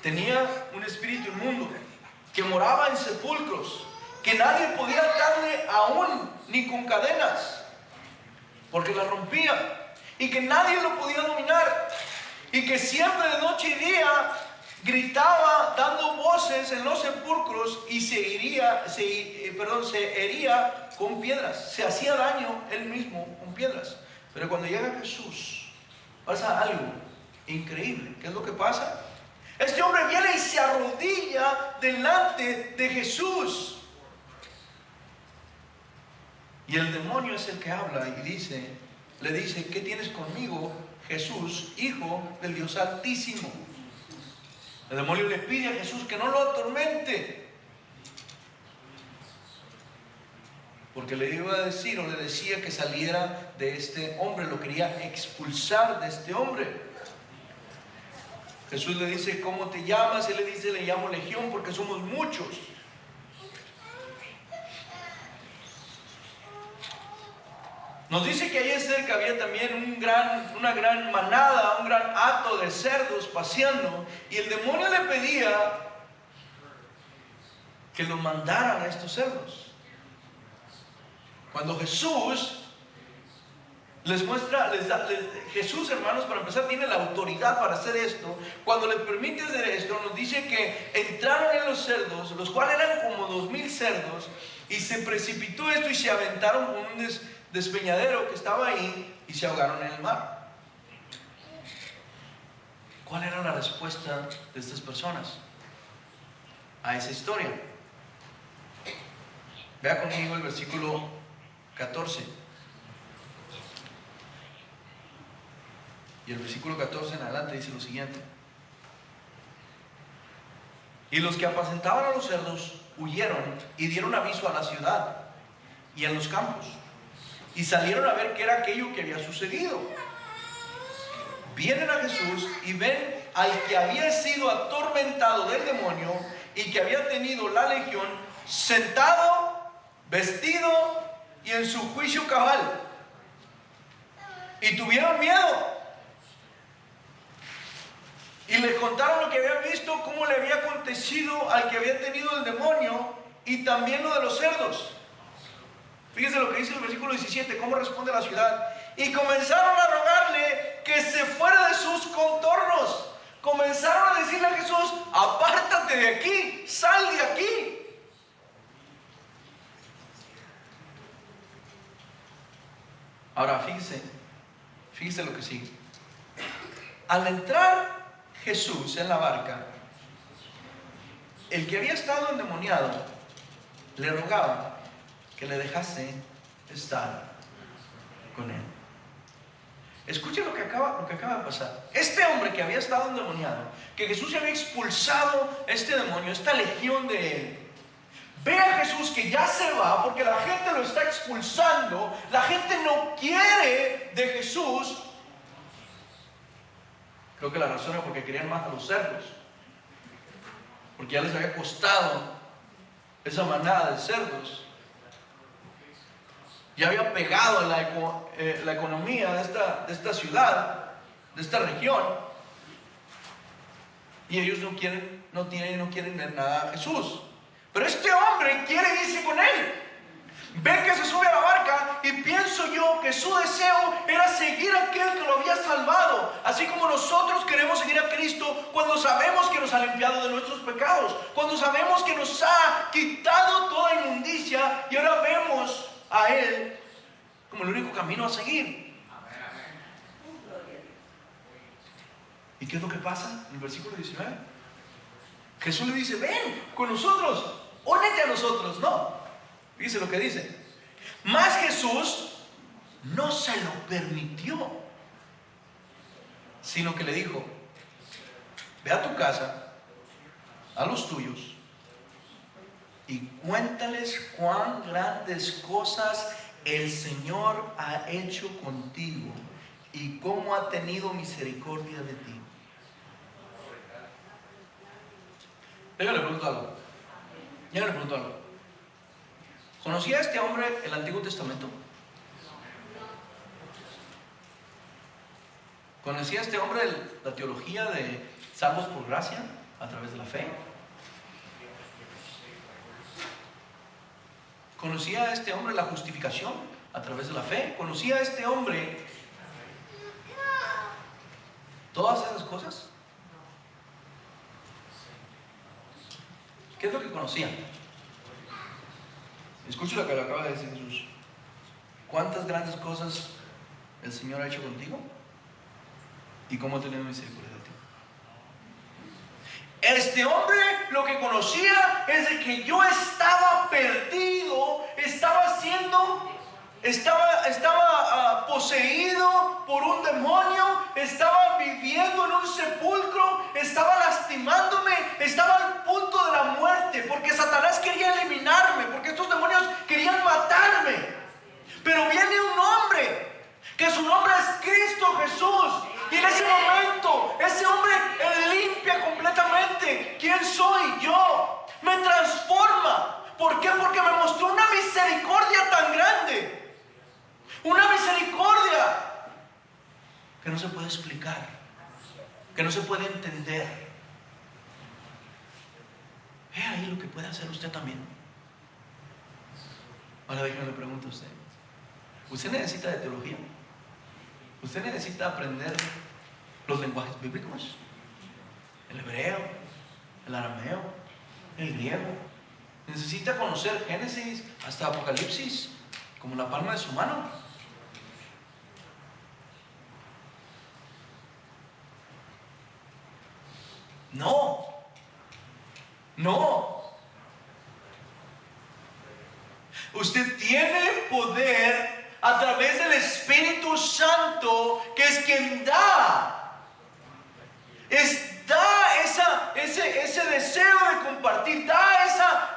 Speaker 1: tenía un espíritu inmundo, que moraba en sepulcros, que nadie podía atarle aún ni con cadenas, porque las rompía, y que nadie lo podía dominar, y que siempre de noche y día gritaba dando voces en los sepulcros y se hería con piedras, se hacía daño él mismo con piedras. Pero cuando llega Jesús, pasa algo increíble. ¿Qué es lo que pasa? Este hombre viene y se arrodilla delante de Jesús. Y el demonio es el que habla y le dice, ¿qué tienes conmigo, Jesús, Hijo del Dios Altísimo? El demonio le pide a Jesús que no lo atormente, porque le iba a decir o le decía que saliera de este hombre, lo quería expulsar de este hombre. Jesús le dice, ¿cómo te llamas? Él le dice, le llamo Legión porque somos muchos. Nos dice que allí cerca había también una gran manada, un gran hato de cerdos paseando, y el demonio le pedía que lo mandaran a estos cerdos. Cuando Jesús Jesús, hermanos, para empezar, tiene la autoridad para hacer esto. Cuando le permite hacer esto, nos dice que entraron en los cerdos, los cuales eran como 2000 cerdos, y se precipitó esto y se aventaron con un despeñadero que estaba ahí y se ahogaron en el mar. ¿Cuál era la respuesta de estas personas a esa historia? Vea conmigo el versículo 14. Y el versículo 14 en adelante dice lo siguiente: y los que apacentaban a los cerdos huyeron y dieron aviso a la ciudad y a los campos, y salieron a ver qué era aquello que había sucedido. Vienen a Jesús y ven al que había sido atormentado del demonio y que había tenido la legión, sentado, vestido y en su juicio cabal. Y tuvieron miedo. Y le contaron lo que habían visto, cómo le había acontecido al que había tenido el demonio y también lo de los cerdos. Fíjense lo que dice el versículo 17, cómo responde la ciudad. Y comenzaron a rogarle que se fuera de sus contornos. Comenzaron a decirle a Jesús: apártate de aquí, sal de aquí. Ahora fíjese lo que sigue. Al entrar Jesús en la barca, el que había estado endemoniado le rogaba que le dejase estar con él. Escuchen lo que acaba de pasar. Este hombre que había estado endemoniado, que Jesús había expulsado este demonio, esta legión de él, ve a Jesús que ya se va porque la gente lo está expulsando, la gente no quiere de Jesús. Creo que la razón es porque querían más a los cerdos, porque ya les había costado esa manada de cerdos. Ya había pegado la economía de esta ciudad, de esta región, y ellos no quieren ver nada a Jesús. Pero este hombre quiere irse con él. Ve que se sube a la barca y pienso yo que su deseo era seguir a aquel que lo había salvado, así como nosotros queremos seguir a Cristo cuando sabemos que nos ha limpiado de nuestros pecados, cuando sabemos que nos ha quitado toda inmundicia y ahora vemos a Él como el único camino a seguir. ¿Y qué es lo que pasa en el versículo 19? Jesús le dice: ven con nosotros, únete a nosotros. No, dice lo que dice. Mas Jesús no se lo permitió, sino que le dijo: ve a tu casa, a los tuyos, y cuéntales cuán grandes cosas el Señor ha hecho contigo y cómo ha tenido misericordia de ti. Yo le pregunto algo. ¿Conocía a este hombre el Antiguo Testamento? ¿Conocía a este hombre la teología de salvos por gracia a través de la fe? ¿Conocía a este hombre la justificación a través de la fe? ¿Conocía a este hombre todas esas cosas? ¿Qué es lo que conocía? Escucha lo que le acaba de decir Jesús. ¿Cuántas grandes cosas el Señor ha hecho contigo? ¿Y cómo ha tenido misericordia de ti? Este hombre lo que conocía es de que yo estaba perdido, estaba poseído por un demonio, estaba viviendo en un sepulcro, estaba lastimándome, estaba al punto de la muerte, porque Satanás quería eliminarme, porque estos demonios querían matarme. Pero viene un hombre, que su nombre es Cristo Jesús, y en ese momento, ese hombre limpia completamente quién soy yo, me transforma. ¿Por qué? Porque me mostró una misericordia tan grande. Una misericordia que no se puede explicar, que no se puede entender. Ve ahí lo que puede hacer usted también. Ahora déjame le pregunto a usted. ¿Usted necesita de teología? ¿Usted necesita aprender los lenguajes bíblicos? El hebreo, el arameo, el griego. ¿Necesita conocer Génesis hasta Apocalipsis como la palma de su mano? No. Usted tiene poder a través del Espíritu Santo, que es quien da ese deseo de compartir, da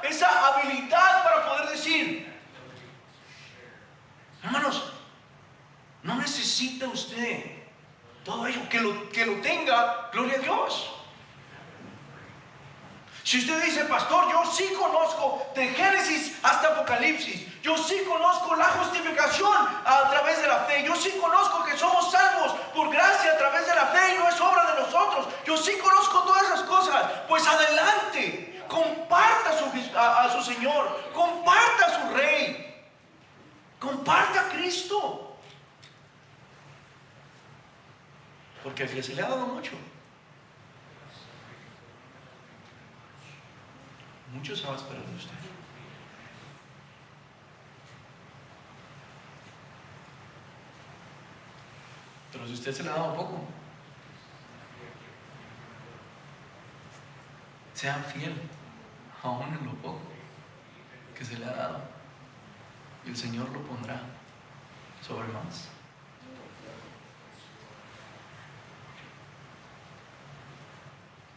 Speaker 1: esa habilidad para poder decir. Hermanos, no necesita usted todo ello, que lo tenga, gloria a Dios. Si usted dice, pastor, yo sí conozco de Génesis hasta Apocalipsis, yo sí conozco la justificación a través de la fe, yo sí conozco que somos salvos por gracia a través de la fe y no es obra de nosotros, yo sí conozco todas esas cosas, pues adelante, comparta a su Señor, comparta a su Rey, comparta a Cristo, porque al que se le ha dado mucho, mucho se va a esperar de usted. Pero si usted se le ha dado poco, sea fiel aún en lo poco que se le ha dado, y el Señor lo pondrá sobre más.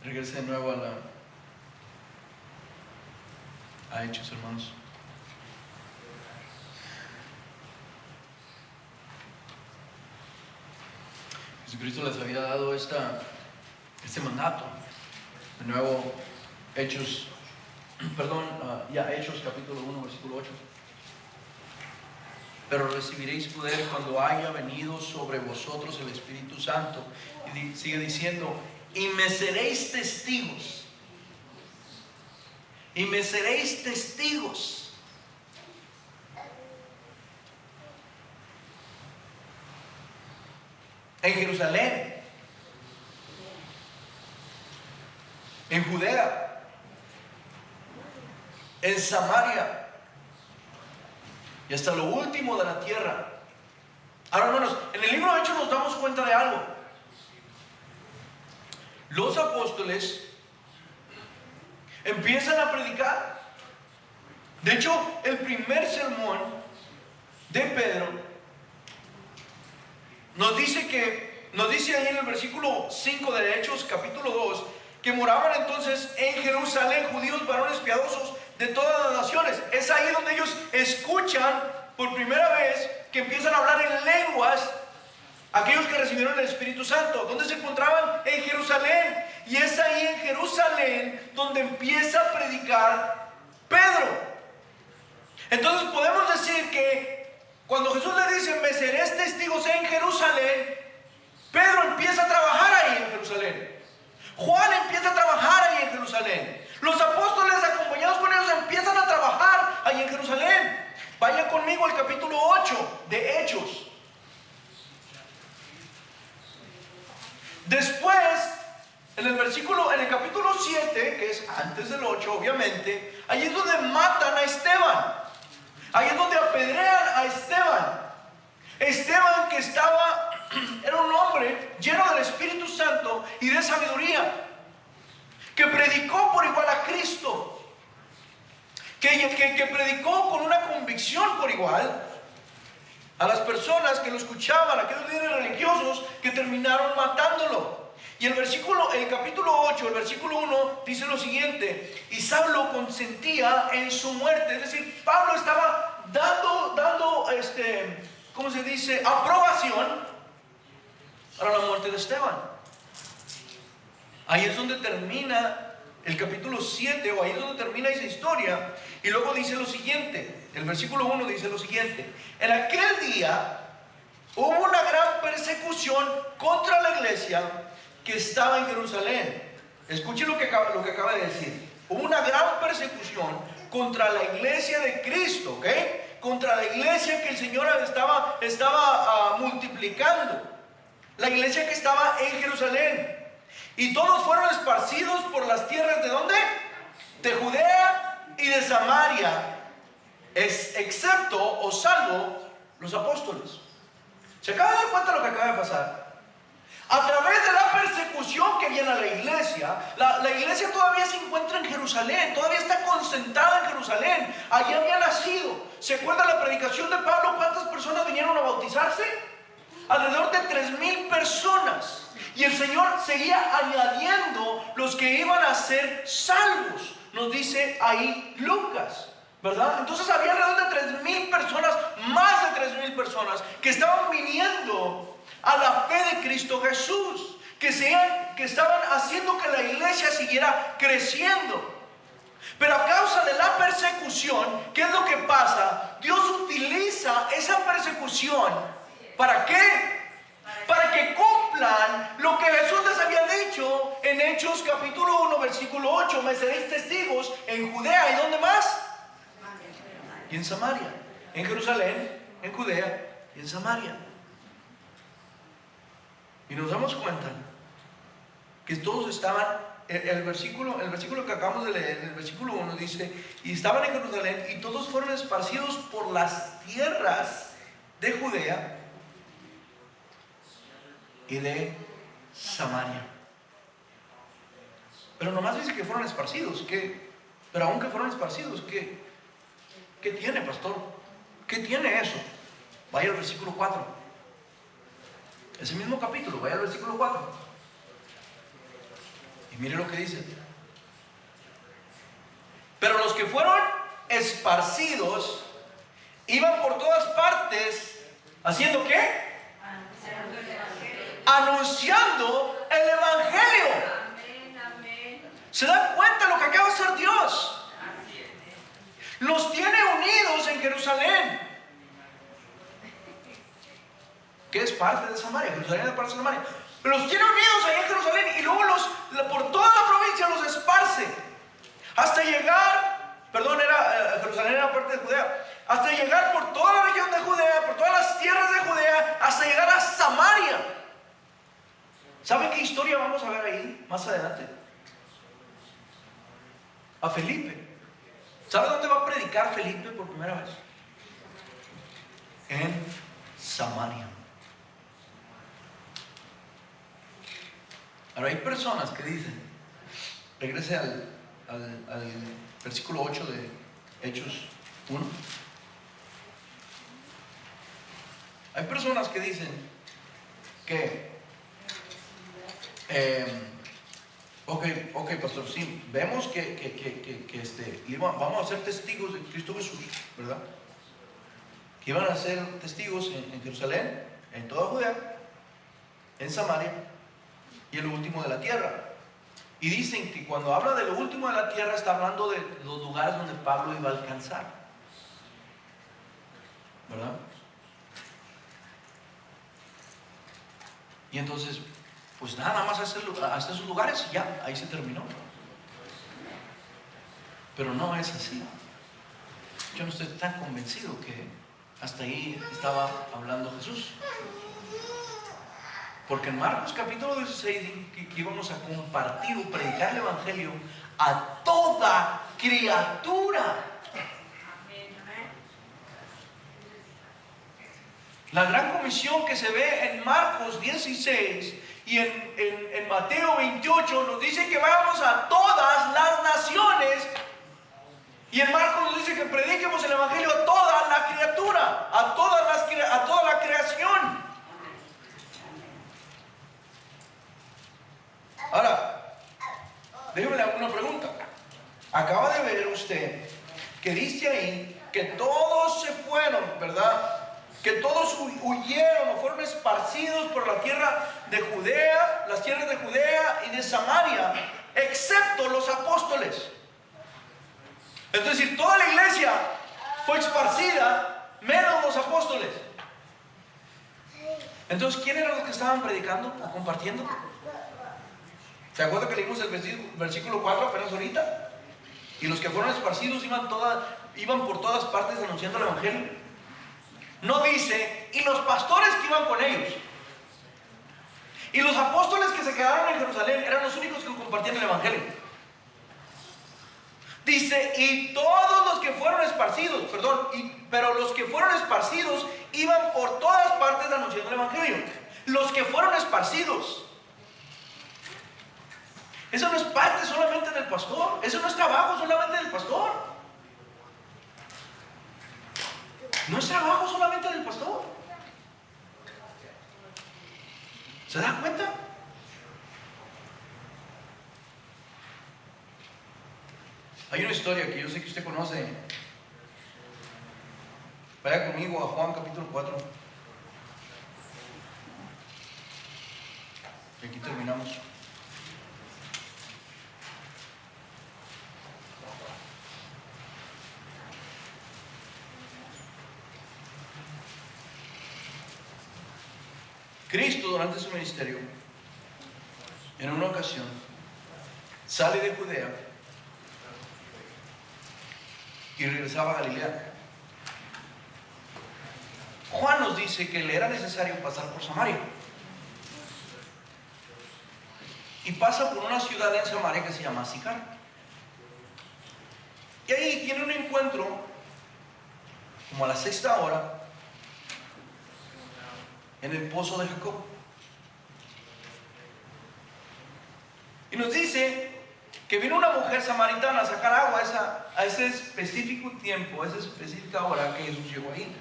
Speaker 1: Regrese de nuevo a Hechos, hermanos. Jesucristo les había dado este mandato. De nuevo, Hechos capítulo 1, versículo 8. Pero recibiréis poder cuando haya venido sobre vosotros el Espíritu Santo. Y sigue diciendo, y me seréis testigos. Y me seréis testigos. En Jerusalén, en Judea, en Samaria y hasta lo último de la tierra. Ahora, hermanos, en el libro de Hechos nos damos cuenta de algo. Los apóstoles empiezan a predicar. De hecho, el primer sermón de Pedro nos dice ahí en el versículo 5 de Hechos capítulo 2, que moraban entonces en Jerusalén judíos varones piadosos de todas las naciones. Es ahí donde ellos escuchan por primera vez que empiezan a hablar en lenguas aquellos que recibieron el Espíritu Santo. ¿Dónde se encontraban? En Jerusalén. Y es ahí en Jerusalén donde empieza a predicar Pedro. Entonces podemos decir que cuando Jesús le dice, me seréis testigos en Jerusalén, Pedro empieza a trabajar ahí en Jerusalén. Juan empieza a trabajar ahí en Jerusalén. Los apóstoles acompañados con ellos empiezan a trabajar ahí en Jerusalén. Vaya conmigo al capítulo 8 de Hechos. Después, en el capítulo 7, que es antes del 8, obviamente, ahí es donde matan a Esteban. Ahí es donde apedrean a Esteban. Esteban que era un hombre lleno del Espíritu Santo y de sabiduría, que predicó por igual a Cristo, que predicó con una convicción por igual a las personas que lo escuchaban, a aquellos líderes religiosos que terminaron matándolo. Y el capítulo 8, el versículo 1 dice lo siguiente: y Saulo consentía en su muerte. Es decir, Pablo estaba dando ¿cómo se dice? Aprobación para la muerte de Esteban. Ahí es donde termina el capítulo 7, o ahí es donde termina esa historia. Y luego dice lo siguiente, el versículo 1 dice lo siguiente: en aquel día hubo una gran persecución contra la iglesia que estaba en Jerusalén. Escuchen lo que acaba de decir. Hubo una gran persecución contra la iglesia de Cristo, ¿ok? Contra la iglesia que el Señor estaba multiplicando. La iglesia que estaba en Jerusalén. Y todos fueron esparcidos por las tierras, ¿de dónde? De Judea y de Samaria, excepto o salvo los apóstoles. ¿Se acaba de dar cuenta de lo que acaba de pasar? A través de la persecución que viene a la iglesia, la iglesia todavía se encuentra en Jerusalén, todavía está concentrada en Jerusalén. Allí había nacido. ¿Se acuerdan la predicación de Pablo? ¿Cuántas personas vinieron a bautizarse? Alrededor de 3,000 personas. Y el Señor seguía añadiendo los que iban a ser salvos. Nos dice ahí Lucas, ¿verdad? Entonces había alrededor de 3,000 personas, más de 3,000 personas, que estaban viniendo a la fe de Cristo Jesús, que estaban haciendo que la iglesia siguiera creciendo. Pero a causa de la persecución, ¿qué es lo que pasa? Dios utiliza esa persecución. ¿Para qué? Para que cumplan lo que Jesús les había dicho en Hechos capítulo 1, versículo 8. Me seréis testigos en Judea. ¿Y dónde más? Y en Samaria. En Jerusalén, en Judea y en Samaria. Y nos damos cuenta que todos estaban, el versículo que acabamos de leer, el versículo 1 dice, y estaban en Jerusalén y todos fueron esparcidos por las tierras de Judea y de Samaria. Pero nomás dice que fueron esparcidos. Pero aunque fueron esparcidos, ¿qué tiene, pastor? ¿Qué tiene eso? Vaya al versículo 4. Ese mismo capítulo, vaya al versículo 4. Y mire lo que dice. Pero los que fueron esparcidos iban por todas partes, ¿haciendo qué? Anunciando el Evangelio. ¿Se dan cuenta de lo que acaba de hacer Dios? Los tiene unidos en Jerusalén, que es parte de Samaria. Jerusalén es parte de Samaria. Los tiene unidos ahí en Jerusalén y luego por toda la provincia los esparce hasta llegar, Jerusalén era parte de Judea, hasta llegar por toda la región de Judea, por todas las tierras de Judea, hasta llegar a Samaria. ¿Saben qué historia vamos a ver ahí más adelante? A Felipe. ¿Sabe dónde va a predicar Felipe por primera vez? En Samaria. Ahora hay personas que dicen, regrese al versículo 8 de Hechos 1. Hay personas que dicen que ok, pastor, sí, vemos que vamos a ser testigos de Cristo Jesús, ¿verdad? Que iban a ser testigos en Jerusalén, en toda Judea, en Samaria y en lo último de la tierra. Y dicen que cuando habla de lo último de la tierra está hablando de los lugares donde Pablo iba a alcanzar, ¿verdad? Y entonces, pues nada más hasta esos lugares y ya, ahí se terminó. Pero no es así. Yo no estoy tan convencido que hasta ahí estaba hablando Jesús. Porque en Marcos capítulo 16 que íbamos a compartir o predicar el Evangelio a toda criatura. La gran comisión que se ve en Marcos 16 y en Mateo 28 nos dice que vayamos a todas las naciones. Y en Marcos nos dice que prediquemos el Evangelio a toda la criatura, a toda la creación. Ahora, déjeme una pregunta. Acaba de ver usted que dice ahí que todos se fueron, ¿verdad? Que todos huyeron o fueron esparcidos por la tierra de Judea, las tierras de Judea y de Samaria, excepto los apóstoles. Es decir, toda la iglesia fue esparcida, menos los apóstoles. Entonces, ¿quién eran los que estaban predicando o compartiendo? ¿Se acuerdan que leímos el versículo 4 apenas ahorita? Y los que fueron esparcidos iban por todas partes anunciando el Evangelio. No dice, y los pastores que iban con ellos. Y los apóstoles que se quedaron en Jerusalén eran los únicos que compartían el Evangelio. Dice, y todos los que fueron esparcidos, pero los que fueron esparcidos iban por todas partes anunciando el Evangelio. Los que fueron esparcidos. Eso no es parte solamente del pastor. Eso no es trabajo solamente del pastor. No es trabajo solamente del pastor. ¿Se da cuenta? Hay una historia que yo sé que usted conoce. Vaya conmigo a Juan capítulo 4. Y aquí terminamos. Cristo durante su ministerio, en una ocasión, sale de Judea y regresaba a Galilea. Juan nos dice que le era necesario pasar por Samaria. Y pasa por una ciudad en Samaria que se llama Sicar. Y ahí tiene un encuentro, como a la 6ª hora, en el pozo de Jacob. Y nos dice que vino una mujer samaritana a sacar agua a ese específico tiempo, a esa específica hora que Jesús llegó ahí.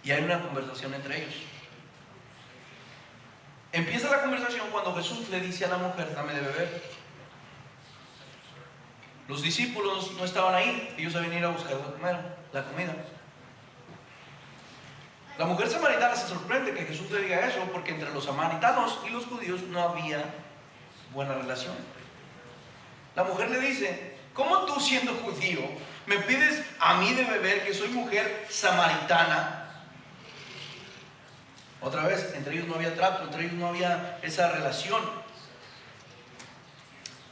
Speaker 1: Y hay una conversación entre ellos. Empieza la conversación cuando Jesús le dice a la mujer: dame de beber. Los discípulos no estaban ahí, ellos habían ido a buscar la comida. La mujer samaritana se sorprende que Jesús le diga eso, porque entre los samaritanos y los judíos no había buena relación. La mujer le dice: ¿cómo tú, siendo judío, me pides a mí de beber, que soy mujer samaritana? Otra vez, entre ellos no había trato, entre ellos no había esa relación.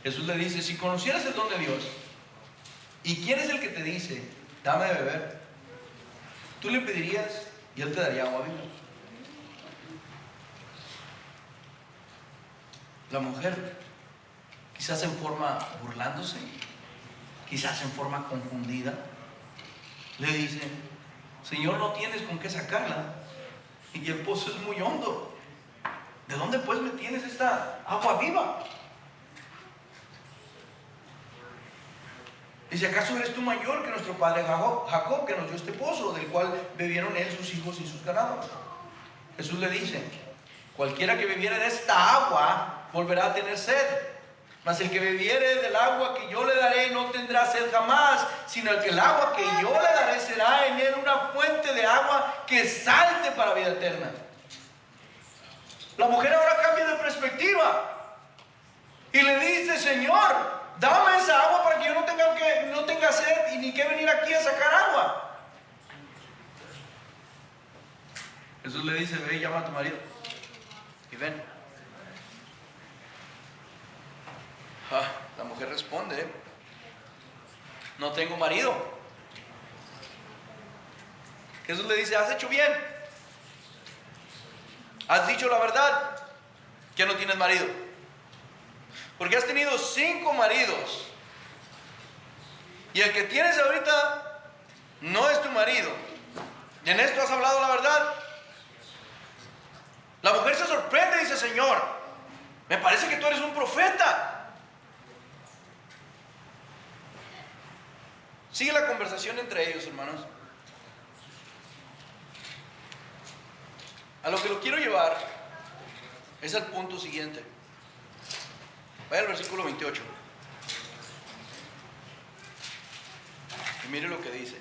Speaker 1: Jesús le dice: si conocieras el don de Dios, ¿y quién es el que te dice dame de beber? Tú le pedirías y Él te daría agua viva. La mujer, quizás en forma burlándose, quizás en forma confundida, le dice: Señor, no tienes con qué sacarla y el pozo es muy hondo. ¿De dónde pues me tienes esta agua viva? Dice: ¿acaso eres tú mayor que nuestro padre Jacob, que nos dio este pozo, del cual bebieron él, sus hijos y sus ganados? Jesús le dice: cualquiera que bebiere de esta agua volverá a tener sed, mas el que bebiere del agua que yo le daré no tendrá sed jamás, sino que el agua que yo le daré será en él una fuente de agua que salte para vida eterna. La mujer ahora cambia de perspectiva y le dice: Señor, dame esa agua para que yo no tenga sed y ni que venir aquí a sacar agua. Jesús le dice: ve y llama a tu marido y ven. La mujer responde: no tengo marido. Jesús le dice: has hecho bien, has dicho la verdad, que no tienes marido, porque has tenido 5 maridos y el que tienes ahorita no es tu marido, y en esto has hablado la verdad. La mujer se sorprende y dice: Señor, me parece que tú eres un profeta. Sigue la conversación entre ellos, hermanos. A lo que lo quiero llevar es al punto siguiente. Vaya al versículo 28. Y mire lo que dice.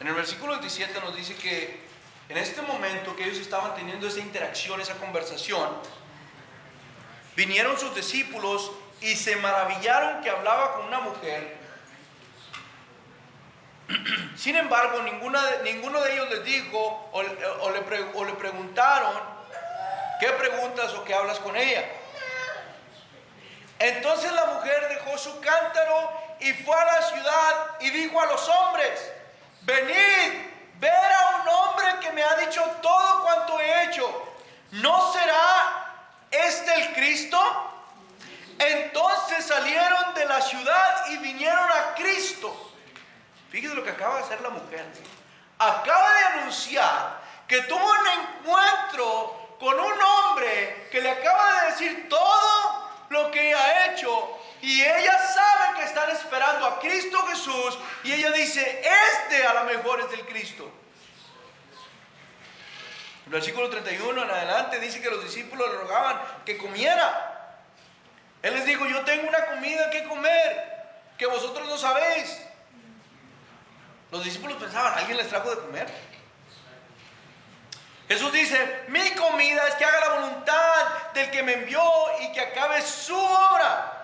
Speaker 1: En el versículo 27 nos dice que en este momento que ellos estaban teniendo esa interacción, esa conversación, vinieron sus discípulos y se maravillaron que hablaba con una mujer. Sin embargo, ninguno de ellos les dijo o le preguntaron: ¿qué preguntas o qué hablas con ella? Entonces la mujer dejó su cántaro y fue a la ciudad y dijo a los hombres: venid, ver a un hombre que me ha dicho todo cuanto he hecho. ¿No será este el Cristo? Entonces salieron de la ciudad y vinieron a Cristo. Fíjese lo que acaba de hacer la mujer. Acaba de anunciar que tuvo un encuentro con un hombre que le acaba de decir todo lo que ha hecho. Y ella sabe que están esperando a Cristo Jesús. Y ella dice: este a lo mejor es el Cristo. El versículo 31 en adelante dice que los discípulos le rogaban que comiera. Él les dijo: yo tengo una comida que comer que vosotros no sabéis. Los discípulos pensaban: ¿alguien les trajo de comer? Jesús dice: mi comida es que haga la voluntad del que me envió y que acabe su obra.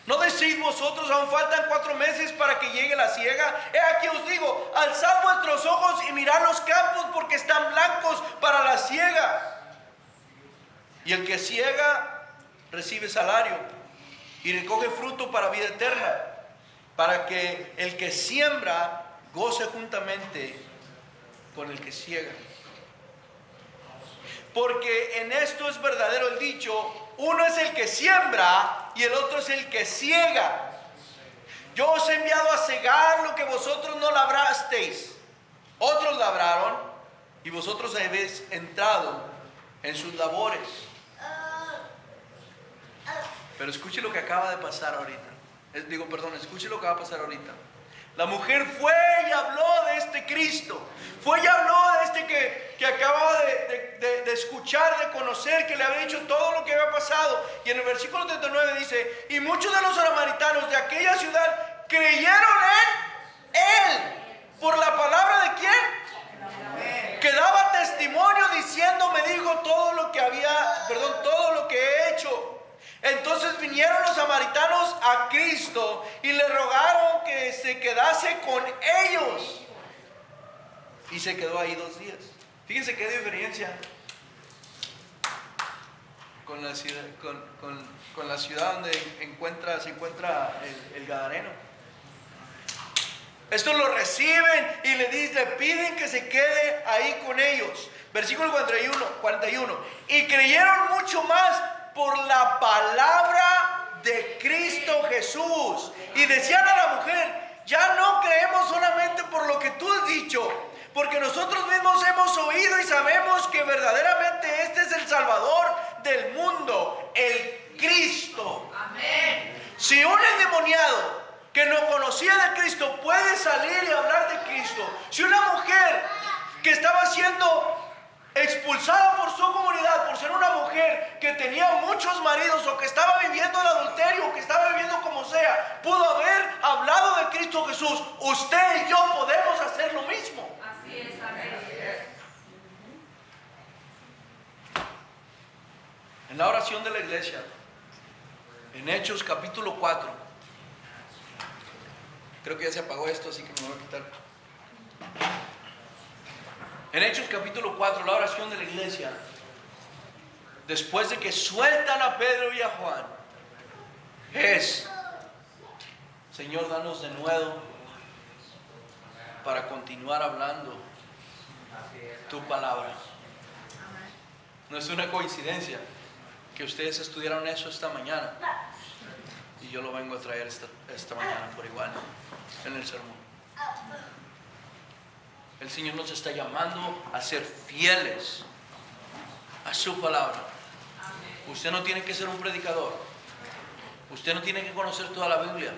Speaker 1: ¿No decís vosotros, aún faltan 4 meses para que llegue la siega? He aquí os digo, alzad vuestros ojos y mirad los campos, porque están blancos para la siega. Y el que siega recibe salario y recoge fruto para vida eterna, para que el que siembra goce juntamente con el que siega. Porque en esto es verdadero el dicho: uno es el que siembra y el otro es el que siega. Yo os he enviado a segar lo que vosotros no labrasteis. Otros labraron y vosotros habéis entrado en sus labores. Pero escuche lo que acaba de pasar ahorita. Escuche lo que va a pasar ahorita. La mujer fue y habló de este Cristo. Fue y habló de este que acababa de escuchar, de conocer, que le había dicho todo lo que había pasado. Y en el versículo 39 dice: y muchos de los samaritanos de aquella ciudad creyeron en él. ¿Por la palabra de quién? Que daba testimonio diciendo: me dijo todo lo que he hecho. Entonces vinieron los samaritanos a Cristo y le rogaron que se quedase con ellos. Y se quedó ahí 2 días. Fíjense qué diferencia con la ciudad donde se encuentra el Gadareno. Estos lo reciben y le piden que se quede ahí con ellos. Versículo 41. Y creyeron mucho más por la palabra de Cristo Jesús. Y decían a la mujer: ya no creemos solamente por lo que tú has dicho, porque nosotros mismos hemos oído y sabemos que verdaderamente este es el Salvador del mundo, el Cristo. Amén. Si un endemoniado que no conocía de Cristo puede salir y hablar de Cristo, si una mujer que estaba siendo expulsada por su comunidad por ser una mujer que tenía muchos maridos, o que estaba viviendo el adulterio, o que estaba viviendo como sea, pudo haber hablado de Cristo Jesús, usted y yo podemos hacer lo mismo. Así es, amén. En la oración de la iglesia, en Hechos capítulo 4, creo que ya se apagó esto, así que me voy a quitar. En Hechos capítulo 4, la oración de la iglesia, después de que sueltan a Pedro y a Juan, es: Señor, danos de nuevo para continuar hablando tu palabra. No es una coincidencia que ustedes estudiaron eso esta mañana, y yo lo vengo a traer esta mañana por igual en el sermón. El Señor nos está llamando a ser fieles a su palabra. Usted no tiene que ser un predicador. Usted no tiene que conocer toda la Biblia.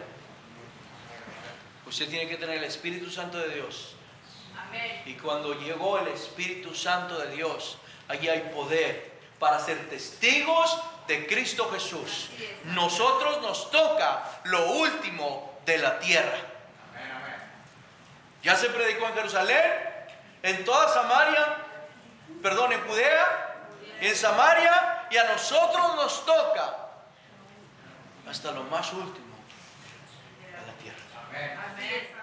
Speaker 1: Usted tiene que tener el Espíritu Santo de Dios. Y cuando llegó el Espíritu Santo de Dios, allí hay poder para ser testigos de Cristo Jesús. Nosotros nos toca lo último de la tierra. Ya se predicó en Jerusalén, en toda Samaria, en Judea, en Samaria, y a nosotros nos toca hasta lo más último de la tierra. Amén.